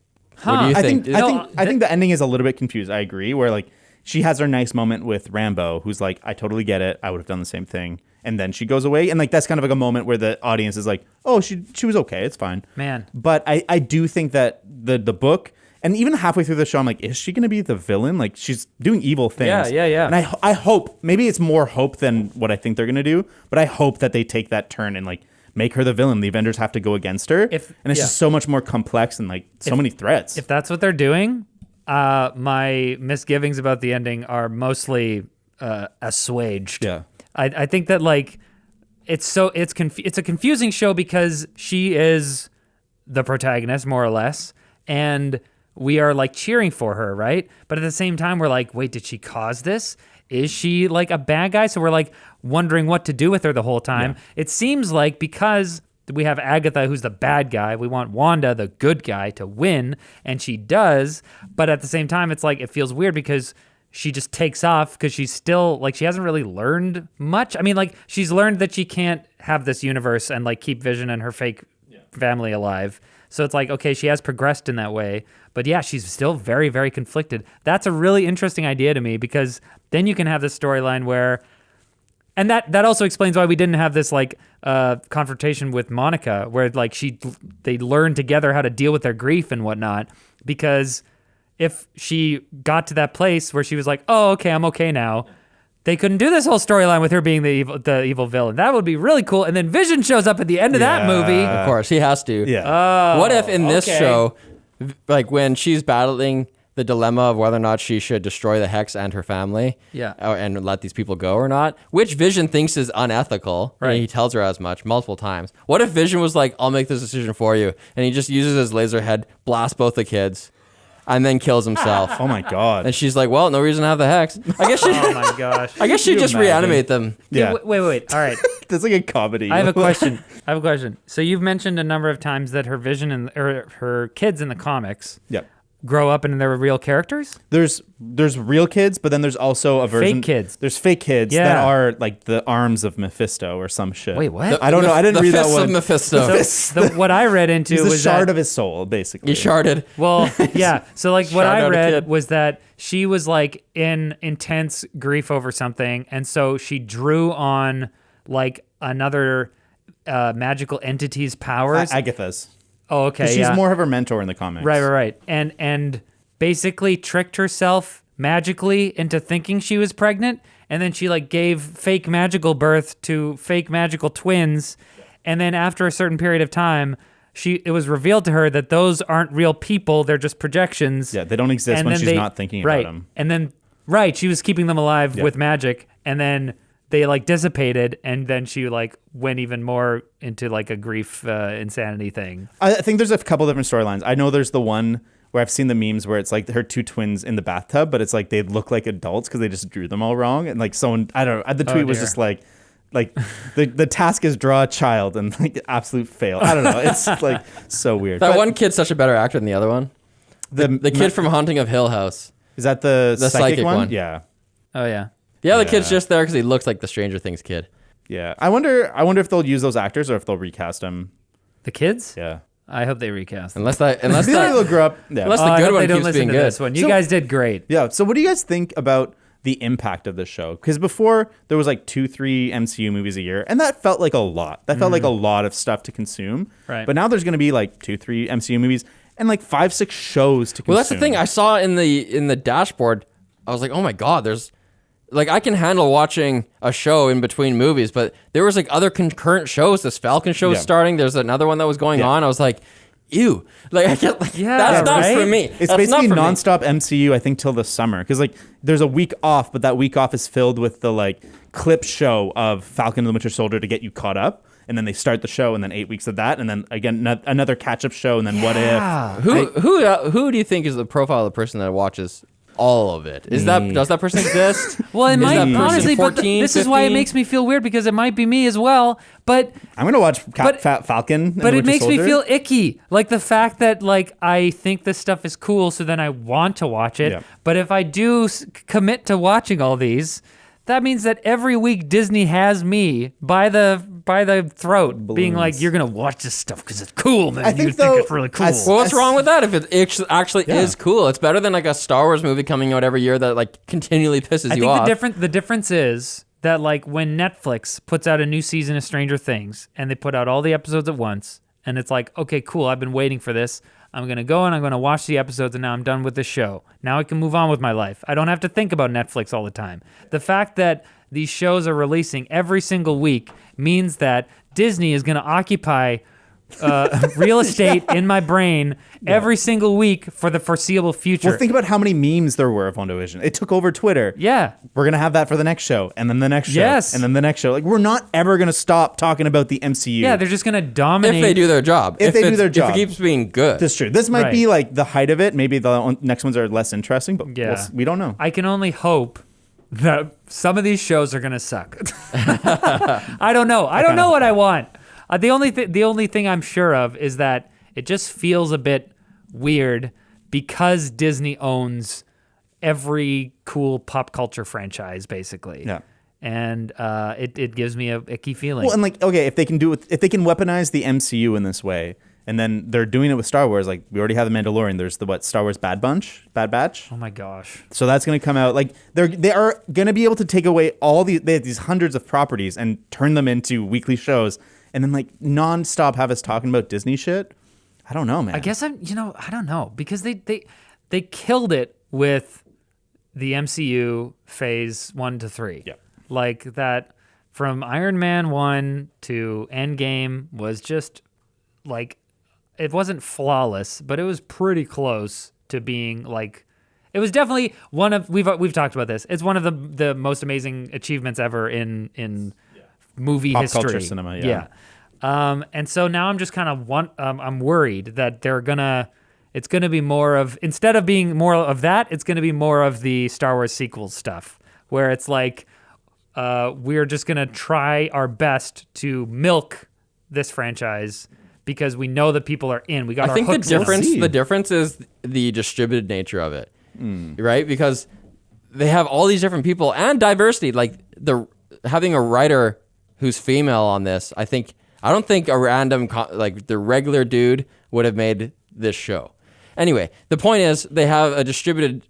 do you think? I think the ending is a little bit confused. I agree. Where like she has her nice moment with Rambo, who's like, I totally get it. I would have done the same thing. And then she goes away. And like that's kind of like a moment where the audience is like, oh, she was okay. It's fine. Man. But I do think that the book, and even halfway through the show, I'm like, is she going to be the villain? Like, she's doing evil things. Yeah. And I hope, maybe it's more hope than what I think they're going to do, but I hope that they take that turn and, like, make her the villain. The Avengers have to go against her. And it's just so much more complex and, like, so many threats. If that's what they're doing, my misgivings about the ending are mostly assuaged. Yeah. I think that, like, it's a confusing show because she is the protagonist, more or less, and we are like cheering for her, right? But at the same time, we're like, wait, did she cause this? Is she like a bad guy? So we're like wondering what to do with her the whole time. Yeah. It seems like because we have Agatha, who's the bad guy, we want Wanda, the good guy, to win, and she does. But at the same time, it's like it feels weird because she just takes off because she's still like she hasn't really learned much. I mean, like she's learned that she can't have this universe and like keep Vision and her fake family alive. So it's like, okay, she has progressed in that way. But yeah, she's still very, very conflicted. That's a really interesting idea to me because then you can have this storyline where, and that also explains why we didn't have this like confrontation with Monica where like they learn together how to deal with their grief and whatnot. Because if she got to that place where she was like, oh, okay, I'm okay now, they couldn't do this whole storyline with her being the evil villain. That would be really cool. And then Vision shows up at the end of that movie. Of course, he has to. Yeah. What if in this show, like when she's battling the dilemma of whether or not she should destroy the Hex and her family, and let these people go or not, which Vision thinks is unethical, right? And he tells her as much multiple times. What if Vision was like, "I'll make this decision for you," and he just uses his laser head, blasts both the kids, and then kills himself? Oh my god! And she's like, "Well, no reason to have the Hex." I guess she. Oh my gosh! I guess she just reanimate them. Yeah. Wait. All right. That's like a comedy. I have a question. So you've mentioned a number of times that her Vision and her kids in the comics. Yep. Grow up and they're real characters? There's real kids, but then there's also a version. Fake kids. There's fake kids that are like the arms of Mephisto or some shit. Wait, what? I don't know. I didn't read that one. The fists of Mephisto. What I read into He's the was shard of his soul, basically. He sharded. Well, yeah. So like what I Shard out a read kid. was that she was like in intense grief over something, and so she drew on like another magical entity's powers. Agatha's. Oh, okay. She's more of her mentor in the comics. Right. And basically tricked herself magically into thinking she was pregnant, and then she like gave fake magical birth to fake magical twins, and then after a certain period of time, it was revealed to her that those aren't real people; they're just projections. Yeah, they don't exist when she's not thinking about them. And then she was keeping them alive with magic, and then they like dissipated, and then she like went even more into like a grief insanity thing. I think there's a couple different storylines. I know there's the one where I've seen the memes where it's like her two twins in the bathtub, but it's like they look like adults because they just drew them all wrong. And like someone, I don't know, the tweet was just like the task is draw a child, and like absolute fail. I don't know. It's like so weird. That one kid's such a better actor than the other one. The kid from Haunting of Hill House. Is that the psychic one? Yeah. Oh yeah. The other kid's just there because he looks like the Stranger Things kid. Yeah. I wonder if they'll use those actors or if they'll recast them. The kids? Yeah. I hope they recast them. Unless that They'll grow up. Yeah. unless I the hope good one they don't keeps listen being to good. this one. You So- guys did great. Yeah. So what do you guys think about the impact of this show? Because before there was like 2-3 MCU movies a year, and that felt like a lot. That felt like a lot of stuff to consume. Right. But now there's going to be like 2-3 MCU movies and like 5-6 shows to consume. Well, that's the thing. I saw in the dashboard. I was like, oh my god, there's like I can handle watching a show in between movies, but there was like other concurrent shows. This Falcon show was starting. There's another one that was going on. I was like, ew, like I get like that's not right? for me. It's That's basically not for me. nonstop MCU, I think, till the summer. Because like there's a week off, but that week off is filled with the like clip show of Falcon and the Winter Soldier to get you caught up. And then they start the show, and then 8 weeks of that, and then again another catch-up show, and then What If? Who do you think is the profile of the person that watches all of it? Does that person exist? Well, it Is might that person honestly, but 14, this is why it 15? makes me feel weird because it might be me as well. But I'm gonna watch But- Falcon. And but the it Winter makes me Soldier. feel icky. Like the fact that like I think this stuff is cool, so then I want to watch it. Yeah. But if I do commit to watching all these, that means that every week Disney has me by the throat, being like, Balloons. "You're gonna watch this stuff because it's cool, man. I think, you though, think it's really cool." as- Well, what's wrong with that? If it actually Yeah. is cool, it's better than like a Star Wars movie coming out every year that like continually pisses I you think off. the difference is that like when Netflix puts out a new season of Stranger Things and they put out all the episodes at once, and it's like, okay, cool, I've been waiting for this. I'm gonna go and I'm gonna watch the episodes, and now I'm done with the show. Now I can move on with my life. I don't have to think about Netflix all the time. The fact that these shows are releasing every single week means that Disney is gonna occupy real estate in my brain every single week for the foreseeable future. Well, think about how many memes there were of WandaVision. It took over Twitter. yeah. We're gonna have that for the next show, and then the next show, Yes. and then the next show. Like we're not ever gonna stop talking about the MCU. Yeah, they're just gonna dominate. if they do their job. If they do it's- their job. If it keeps being good. That's true. This might Right. be like the height of it. Maybe the next ones are less interesting, but Yeah. we don't know. I can only hope that some of these shows are gonna suck. I don't know. I don't know what I want. The only thing I'm sure of is that it just feels a bit weird because Disney owns every cool pop culture franchise, basically. Yeah. And it gives me a icky feeling. Well, and like, okay, if they can if they can weaponize the MCU in this way, and then they're doing it with Star Wars, like we already have the Mandalorian. There's the Star Wars Bad Batch. oh my gosh. So that's going to come out. Like they are going to be able to take away they have these hundreds of properties and turn them into weekly shows, and then like nonstop have us talking about Disney shit. I don't know, man. I guess I don't know because they killed it with the MCU phase 1 to 3. Yeah. Like that from Iron Man 1 to Endgame was just like it wasn't flawless, but it was pretty close to being like it was definitely one of we've talked about this. It's one of the most amazing achievements ever in movie Pop history. culture cinema, yeah. And so now I'm just kind of I'm worried that it's gonna be more of instead of being more of that, it's gonna be more of the Star Wars sequels stuff, where it's like we're just gonna try our best to milk this franchise because we know that people are in. We got I our think the hooks in. difference is the distributed nature of it, right? Because they have all these different people and diversity. Like having a writer who's female on this, I don't think a random like the regular dude would have made this show. Anyway, the point is they have a distributed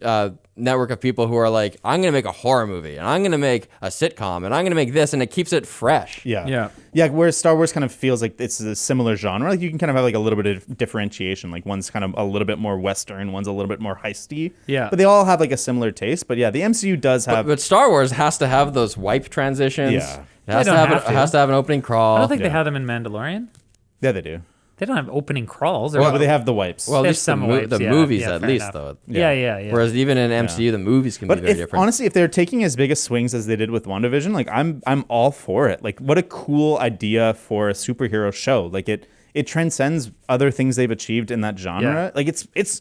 network of people who are like, I'm going to make a horror movie, and I'm going to make a sitcom, and I'm going to make this, and it keeps it fresh. Yeah. Whereas Star Wars kind of feels like it's a similar genre. Like you can kind of have like a little bit of differentiation. Like one's kind of a little bit more Western, one's a little bit more heisty. Yeah. But they all have like a similar taste. But yeah, the MCU does have. But Star Wars has to have those wipe transitions. Yeah. It has They to don't have, have to. it has to have an opening crawl. I don't think they have them in Mandalorian. Yeah, they do. They don't have opening crawls. But they have the wipes. Well, at They have least some wipes, the yeah. movies Yeah, at fair least enough. though. Yeah. Whereas even in MCU, the movies can be But very different. honestly, if they're taking as big a swings as they did with WandaVision, like I'm all for it. Like what a cool idea for a superhero show. Like it transcends other things they've achieved in that genre. Yeah. Like it's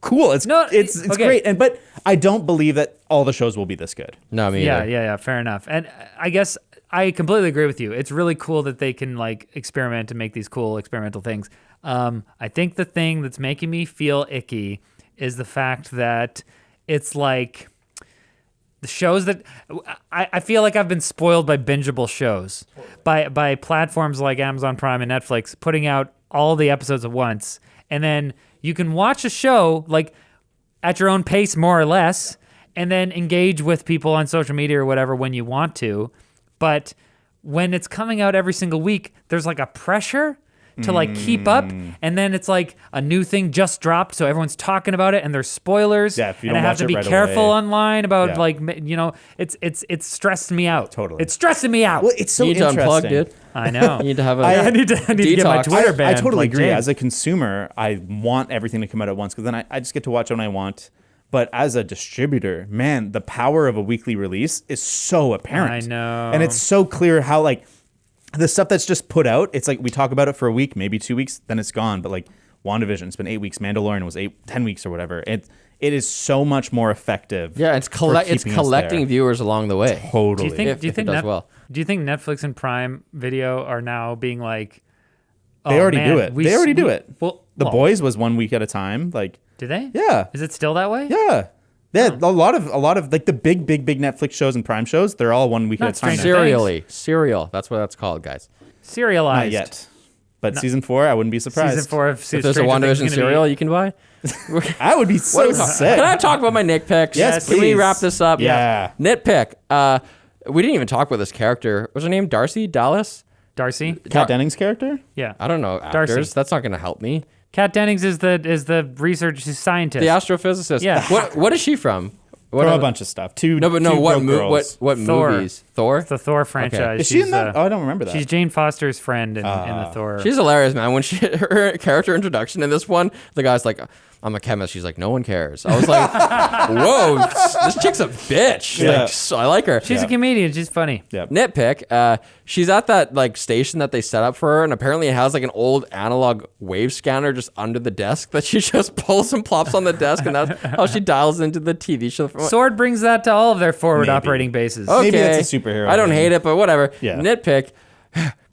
cool. It's okay. great. But I don't believe that all the shows will be this good. No, me either. Yeah, fair enough. And I guess I completely agree with you. It's really cool that they can like experiment and make these cool experimental things. I think the thing that's making me feel icky is the fact that it's like the shows that I feel like I've been spoiled by bingeable shows by platforms like Amazon Prime and Netflix putting out all the episodes at once, and then you can watch a show like at your own pace, more or less, and then engage with people on social media or whatever when you want to. But when it's coming out every single week, there's like a pressure to like keep up, and then it's like a new thing just dropped, so everyone's talking about it, and there's spoilers, if you and don't I have watch to it be right careful away. online about Yeah. like it's stressing me out. Totally. It's stressing me out. Well, it's so You need to interesting. unplug, dude. I know. You need to have a I need to get my detox. Twitter I banned. totally like agree. James. As a consumer, I want everything to come out at once because then I just get to watch it when I want. But as a distributor, man, the power of a weekly release is so apparent. I know. And it's so clear how like the stuff that's just put out, it's like we talk about it for a week, maybe 2 weeks, then it's gone. But like WandaVision, it's been 8 weeks. Mandalorian was 10 weeks or whatever. It is so much more effective. Yeah, it's for it's keeping us collecting there. viewers along the way. Totally. Do you think? If Do you it think? does well. Do you think Netflix and Prime Video are now being like? They "Oh, already man, do it. They already do it. Well, The Boys was 1 week at a time. Like, Do they? yeah. Is it still that way? Yeah. Yeah, a lot of like the big Netflix shows and Prime shows, they're all 1 week Not at a time. Stranger now. Serially. Serial. That's what that's called, guys. Serialized. Not yet. But season 4, I wouldn't be surprised. Season 4 of If there's a Stranger Things WandaVision is gonna cereal you can buy. I would be so sick. Can I talk about my nitpicks? Yes, Can we please. wrap this up? Yeah. Nitpick. We didn't even talk about this character. What's her name? Darcy? Dallas? Darcy. Kat Dennings' character? Yeah. I don't know actors. Darcy. That's not going to help me. Kat Dennings is the research scientist. The astrophysicist. Yeah. What is she from? What From are- a bunch of stuff. Two No, but two no. What broke girls. what Thor. movies? Thor. the Thor franchise. Is she in that? Oh, I don't remember that. She's Jane Foster's friend in the Thor. She's hilarious, man. When her character introduction in this one, the guy's like, "I'm a chemist." She's like, "No one cares." I was like, "Whoa, this chick's a bitch." Yeah. Like, so I like her. She's a comedian. She's funny. Yep. Nitpick. She's at that like station that they set up for her, and apparently it has like an old analog wave scanner just under the desk that she just pulls and plops on the desk, and that's how she dials into the TV show. Sword brings that to all of their forward Maybe. operating bases. Okay. Maybe that's a superhero I don't thing. hate it, but whatever. Yeah. Nitpick.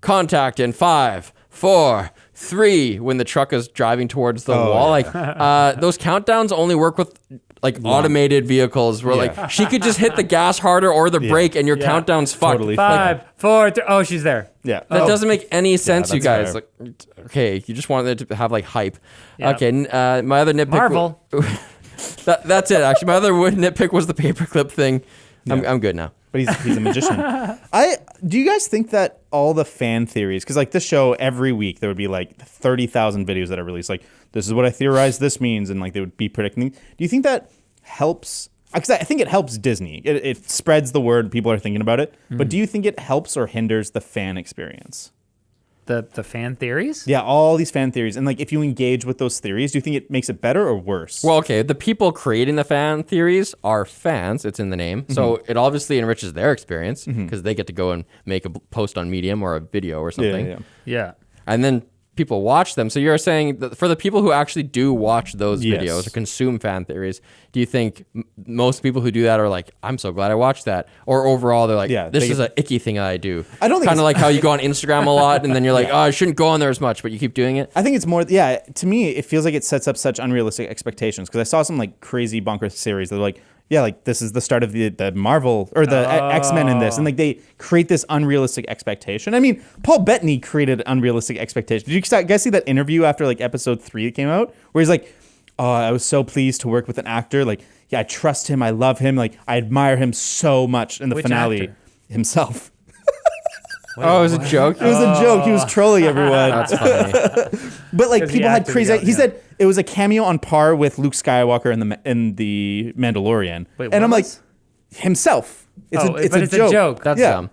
Contact in 5, 4, 3 when the truck is driving towards the wall. yeah. Like those countdowns only work with like automated vehicles where like she could just hit the gas harder or the brake and your countdown's fucked. Totally. Like, 5, 4, 3. Oh, she's there. Yeah. that doesn't make any sense, you that's guys. fair. Like, okay, you just wanted it to have like hype. Yeah. Okay, my other nitpick. Marvel. That's it. Actually, my other nitpick was the paperclip thing. I'm good now. But he's a magician. Do you guys think that all the fan theories, because like this show every week there would be like 30,000 videos that are released, like this is what I theorize this means, and like they would be predicting. Do you think that helps? Because I think it helps Disney. It spreads the word. People are thinking about it. But do you think it helps or hinders the fan experience? The fan theories? Yeah, all these fan theories, and like if you engage with those theories, do you think it makes it better or worse? Well, okay, the people creating the fan theories are fans. It's in the name. So it obviously enriches their experience because they get to go and make a post on Medium or a video or something. yeah. Yeah. And then people watch them. So you're saying that for the people who actually do watch those Yes. videos or consume fan theories, do you think most people who do that are like, I'm so glad I watched that? Or overall, they're like, Yeah, this they is an icky thing that I do. I don't think kind of it's- like how you go on Instagram a lot and then you're like, oh, I shouldn't go on there as much, but you keep doing it. I think it's more, yeah, to me, it feels like it sets up such unrealistic expectations. Because I saw some like crazy bonkers series that are like, yeah, like this is the start of the Marvel or the X-Men in this. And like they create this unrealistic expectation. I mean, Paul Bettany created unrealistic expectation. Did you guys see that interview after like episode 3 that came out? Where he's like, oh, I was so pleased to work with an actor. Like, yeah, I trust him. I love him. Like, I admire him so much in the Which finale. actor? Himself. Oh, it was a joke? It was a joke. He was trolling everyone. That's funny. But like Because he people had acted crazy. it out, He yeah. said it was a cameo on par with Luke Skywalker in the Mandalorian. Wait, and what I'm like, was? himself. It's Oh, it's but a it's a joke. joke. That's yeah. dumb.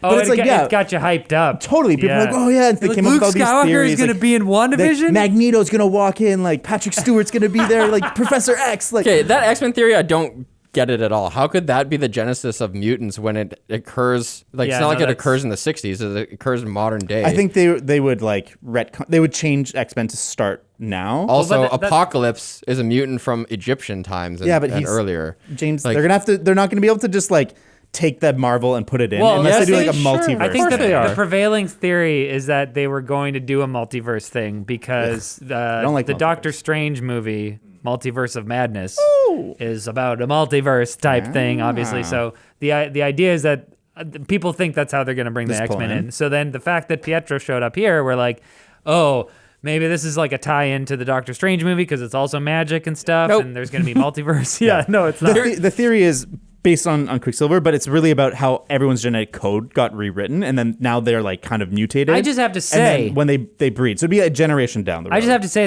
Oh, But it's like, yeah. it got you hyped up. Totally. People are like, oh yeah, and they came up Luke with all these Skywalker theories. is going to like, be in WandaVision? like, Magneto's gonna walk in. Like Patrick Stewart's gonna be there. Like Professor X. Like Okay, that X-Men theory, I don't get it at all. How could that be the genesis of mutants when it occurs? Like, Yeah, it's not like no, it that's- occurs in the 60s. It occurs in modern day. I think they would like they would change X-Men to start now. Also, Well, but that- Apocalypse is a mutant from Egyptian times and, Yeah, but and he's- earlier. James, like- they're not gonna be able to just like take that Marvel and put it in Well, unless yes, they do like a they- sure. multiverse. I think course they the are. prevailing theory is that they were going to do a multiverse thing because don't like the multiverse. Doctor Strange movie Multiverse of Madness is about a multiverse type thing, obviously. So the idea is that people think that's how they're going to bring the Just pull X-Men in. in. So then the fact that Pietro showed up here, we're like, oh, maybe this is like a tie-in to the Doctor Strange movie because it's also magic and stuff, Nope. and there's going to be multiverse. Yeah, no, it's not. The theory is based on Quicksilver, but it's really about how everyone's genetic code got rewritten, and then now they're like kind of mutated. I just have to and say, then when they breed, so it'd be a generation down the road. I just have to say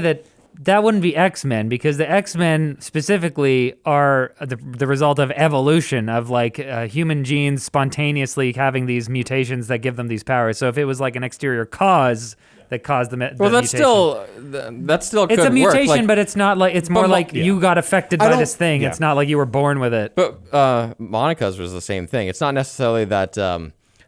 that wouldn't be X-Men because the X-Men specifically are the result of evolution of like human genes spontaneously having these mutations that give them these powers. So if it was like an exterior cause that caused the Well, that's mutation. still It's could a mutation, work. Like, but it's not like it's more like you got affected by don't- this thing. yeah. It's not like you were born with it. But Monica's was the same thing. It's not necessarily that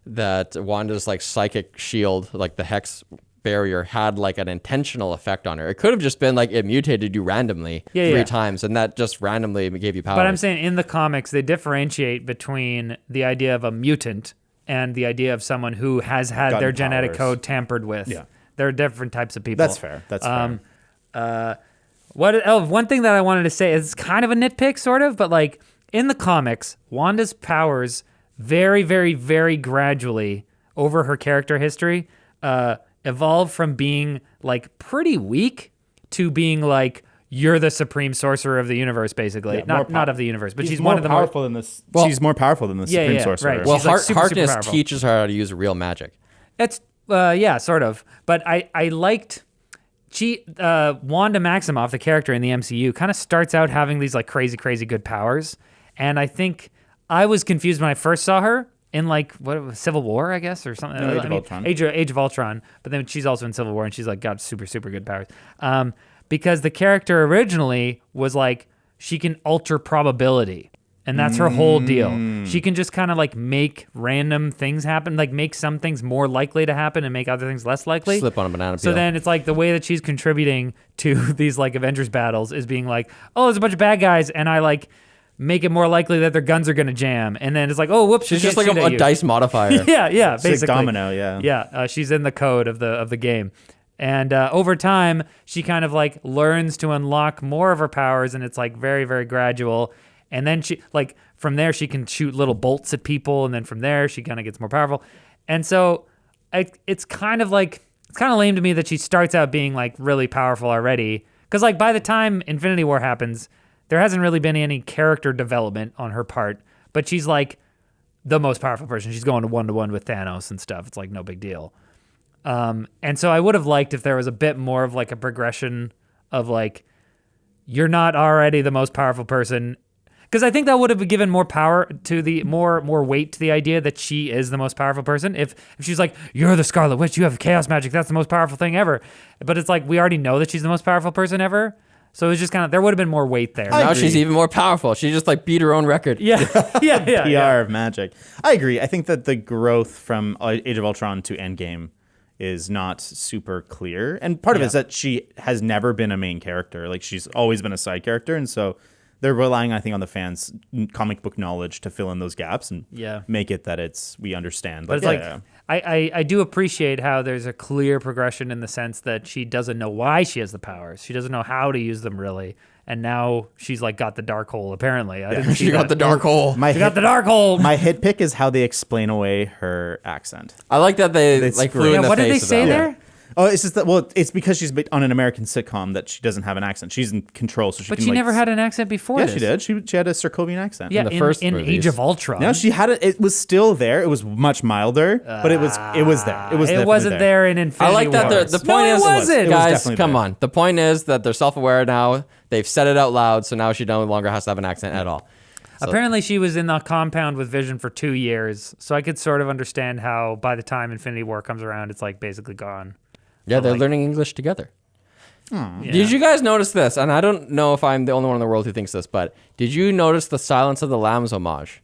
that Wanda's like psychic shield, like the hex barrier, had like an intentional effect on her. It could have just been like it mutated you randomly three times, and that just randomly gave you powers. But I'm saying in the comics, they differentiate between the idea of a mutant and the idea of someone who has had Gotten their genetic powers. code tampered with. Yeah. There are different types of people. That's fair. That's fair. One thing that I wanted to say is kind of a nitpick, sort of, but like in the comics, Wanda's powers very, very, very gradually over her character history evolve from being like pretty weak to being like you're the supreme sorcerer of the universe, basically. Yeah, Not of the universe, but she's more one of the powerful more. than this. She's more powerful than the Supreme Sorcerer. right. well, she's, like, super, super Harkness powerful. teaches her how to use real magic. It's yeah, sort of. But I liked Wanda Maximoff, the character in the MCU, kind of starts out having these like crazy good powers, and I think I was confused when I first saw her in like what Civil War, I guess, or something. No, Age of Ultron. Age of Ultron. But then she's also in Civil War, and she's like got super good powers. Because the character originally was like she can alter probability. And that's her whole deal. She can just kind of like make random things happen, like make some things more likely to happen and make other things less likely. Slip on a banana peel. So then it's like the way that she's contributing to these like Avengers battles is being like, oh, there's a bunch of bad guys, and I like make it more likely that their guns are gonna jam. And then it's like, oh, whoops, she's she just like can't shoot at a you. dice modifier. Yeah, It's like basically. Domino, yeah. Yeah, she's in the code of the game. And over time, she kind of like learns to unlock more of her powers, and it's like very, very gradual. And then she like from there she can shoot little bolts at people, and then from there she kind of gets more powerful. And so it's kind of lame to me that she starts out being like really powerful already, because like by the time Infinity War happens, there hasn't really been any character development on her part. But she's like the most powerful person. She's going to 1-to-1 with Thanos and stuff. It's like no big deal. And so I would have liked if there was a bit more of like a progression of like, you're not already the most powerful person. Because I think that would have given more power to the more weight to the idea that she is the most powerful person. If she's like, you're the Scarlet Witch, you have chaos magic, that's the most powerful thing ever. But it's like, we already know that she's the most powerful person ever. So it's just kind of, there would have been more weight there. Now agree. she's even more powerful. She just like beat her own record. Yeah. PR of magic. I agree. I think that the growth from Age of Ultron to Endgame is not super clear. And part of it is that she has never been a main character. Like she's always been a side character. And so they're relying, I think, on the fans' comic book knowledge to fill in those gaps and make it that we understand. But it's I do appreciate how there's a clear progression in the sense that she doesn't know why she has the powers. She doesn't know how to use them really. And now she's like got the dark hole, apparently. I didn't see She got the dark hole. She got the dark hole. My hit pick is how they explain away her accent. I like that they It's like great. flew in Yeah, the what did face they of say that. there? Oh, it's just that. Well, it's because she's on an American sitcom that she doesn't have an accent. She's in control, so she. But can, she like, never had an accent before. Yeah, this. she did. She had a Sokovian accent. Yeah, the first in movies. Age of Ultron. No, she had it. It was still there. It was much milder, but it was there. It was It definitely wasn't there in Infinity I like that Wars. the point no, is, it wasn't. It was guys, definitely come there. on. The point is that they're self-aware now. They've said it out loud, so now she no longer has to have an accent at all. So, Apparently, she was in the compound with Vision for 2 years, so I could sort of understand how by the time Infinity War comes around, it's like basically gone. yeah, they're like- learning English together. Yeah. Did you guys notice this? And I don't know if I'm the only one in the world who thinks this, but did you notice the Silence of the Lambs homage?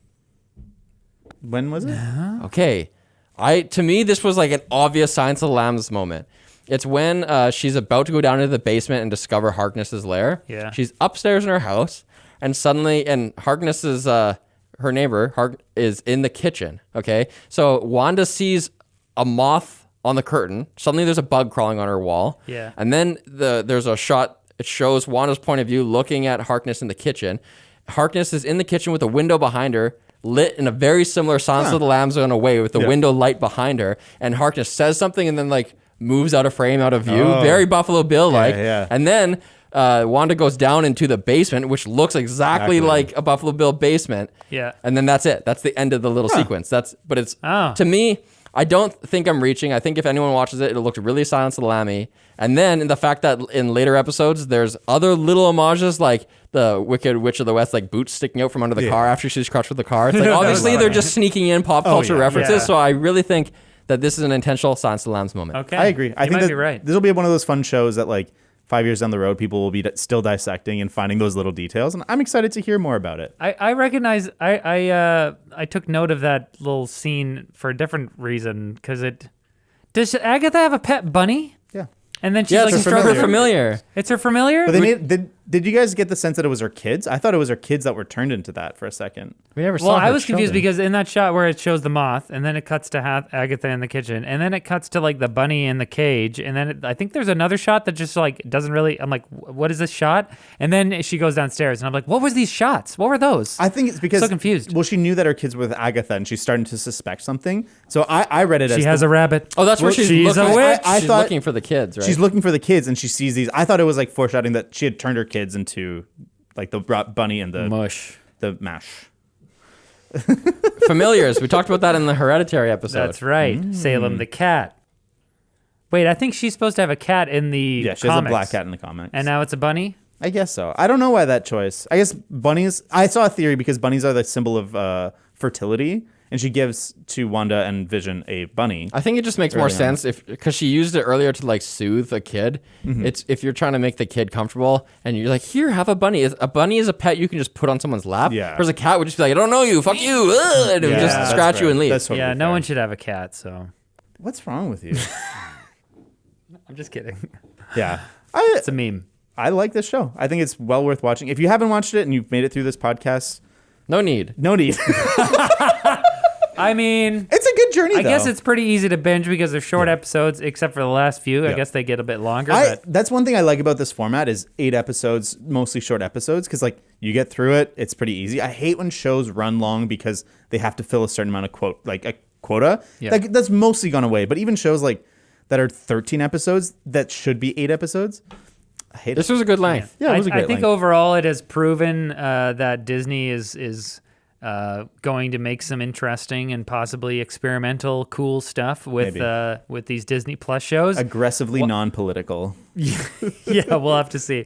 When was it? Okay. To me, this was like an obvious Silence of the Lambs moment. It's when she's about to go down into the basement and discover Harkness's lair. Yeah. She's upstairs in her house, and suddenly, and Harkness's, her neighbor, is in the kitchen, okay? So Wanda sees a moth on the curtain. Suddenly there's a bug crawling on her wall. Yeah. And then there's a shot, it shows Wanda's point of view looking at Harkness in the kitchen. Harkness is in the kitchen with a window behind her, lit in a very similar Silence of the Lambs in a way, with the window light behind her. And Harkness says something and then like moves out of frame, out of view. Very Buffalo Bill like. Yeah. And then Wanda goes down into the basement, which looks exactly like a Buffalo Bill basement. Yeah. And then that's it. That's the end of the little sequence. But it's to me, I don't think I'm reaching. I think if anyone watches it, it'll look really Silence of the Lambs. And then the fact that in later episodes, there's other little homages like the Wicked Witch of the West, like boots sticking out from under the car after she's crushed with the car. It's like obviously they're just sneaking in pop culture references. Yeah. So I really think that this is an intentional Silence of the Lambs moment. Okay. I agree. I think might be right. This will be one of those fun shows that like 5 years down the road, people will be still dissecting and finding those little details. And I'm excited to hear more about it. I recognize I took note of that little scene for a different reason because does Agatha have a pet bunny? Yeah. And then she's Yeah, like, it's her familiar. It's her familiar. But they did you guys get the sense that it was her kids? I thought it was her kids that were turned into that for a second. We never saw Well, her I was confused children. because in that shot where it shows the moth, and then it cuts to Agatha in the kitchen, and then it cuts to like the bunny in the cage, and then I think there's another shot that just like doesn't really. I'm like, what is this shot? And then she goes downstairs, and I'm like, what was these shots? What were those? I think it's because So confused. Well, she knew that her kids were with Agatha, and she's starting to suspect something. So I read it as She has a rabbit. Oh, that's where she's looking. a witch. I She's thought- looking for the kids, right? She's looking for the kids, and she sees these. I thought it was like foreshadowing that she had turned her kids into like the bunny and the Mush. the mash. Familiars. We talked about that in the Hereditary episode. That's right. Salem the cat. Wait, I think she's supposed to have a cat in the Yeah, she comics. has a black cat in the comics. And now it's a bunny? I guess so. I don't know why that choice. I guess bunnies. I saw a theory because bunnies are the symbol of fertility, and she gives to Wanda and Vision a bunny. I think it just makes more Early on. sense because she used it earlier to like soothe a kid. It's if you're trying to make the kid comfortable and you're like, here, have a bunny. A bunny is a pet you can just put on someone's lap. Yeah. Whereas a cat would just be like, I don't know you, fuck you, and it would just that's scratch you fair. and leave. That's totally Yeah, no fair. one should have a cat, so What's wrong with you? I'm just kidding. Yeah, It's a meme. I like this show. I think it's well worth watching. If you haven't watched it and you've made it through this podcast, No need. no need. I mean, It's a good journey. I guess though. it's pretty easy to binge because they're short episodes, except for the last few. I Yeah. guess they get a bit longer. But That's one thing I like about this format is 8 episodes, mostly short episodes, because like you get through it, it's pretty easy. I hate when shows run long because they have to fill a certain amount of quota. Yeah. Like that's mostly gone away. But even shows like that are 13 episodes that should be 8 episodes, I hate This it. was a good length. Yeah, it was a I great think length. overall it has proven that Disney is going to make some interesting and possibly experimental, cool stuff with these Disney Plus shows. Aggressively non-political. Yeah, we'll have to see.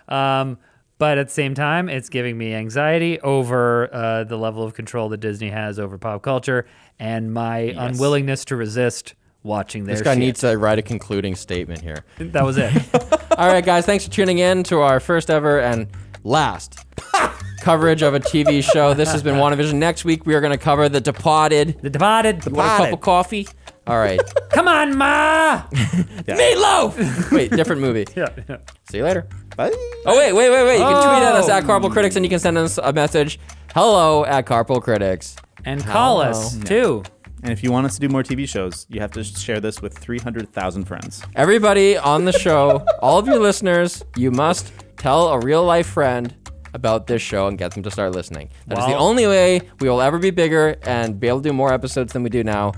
But at the same time, it's giving me anxiety over the level of control that Disney has over pop culture and my unwillingness to resist watching their This guy shit. needs to write a concluding statement here. That was it. All right, guys, thanks for tuning in to our first ever and last coverage of a TV show. This has been WandaVision. Next week, we are going to cover The Departed. The Divided. Want a cup of coffee? All right. Come on, Ma! Meatloaf! Wait, different movie. Yeah. See you later. Bye. Oh, wait. You can tweet at us Oh. at Carpool Critics, and you can send us a message. Hello at Carpool Critics. And call Hello. us, too. And if you want us to do more TV shows, you have to share this with 300,000 friends. Everybody on the show, all of your listeners, you must tell a real life friend about this show and get them to start listening. That is the Wow. only way we will ever be bigger and be able to do more episodes than we do now.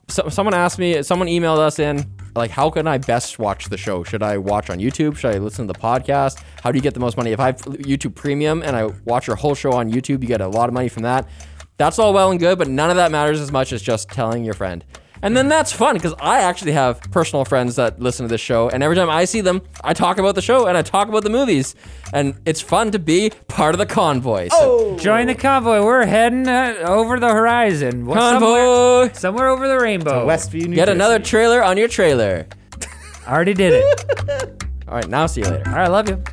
So, someone emailed us in, like, how can I best watch the show? Should I watch on YouTube? Should I listen to the podcast? How do you get the most money? If I have YouTube Premium and I watch your whole show on YouTube, you get a lot of money from that. That's all well and good, but none of that matters as much as just telling your friend. And then that's fun because I actually have personal friends that listen to this show, and every time I see them, I talk about the show and I talk about the movies, and it's fun to be part of the convoy. So, Join the convoy. We're heading over the horizon. convoy! Somewhere over the rainbow. Westview, New Get Jersey. another trailer on your trailer. I already did it. All right, now see you later. All right, love you.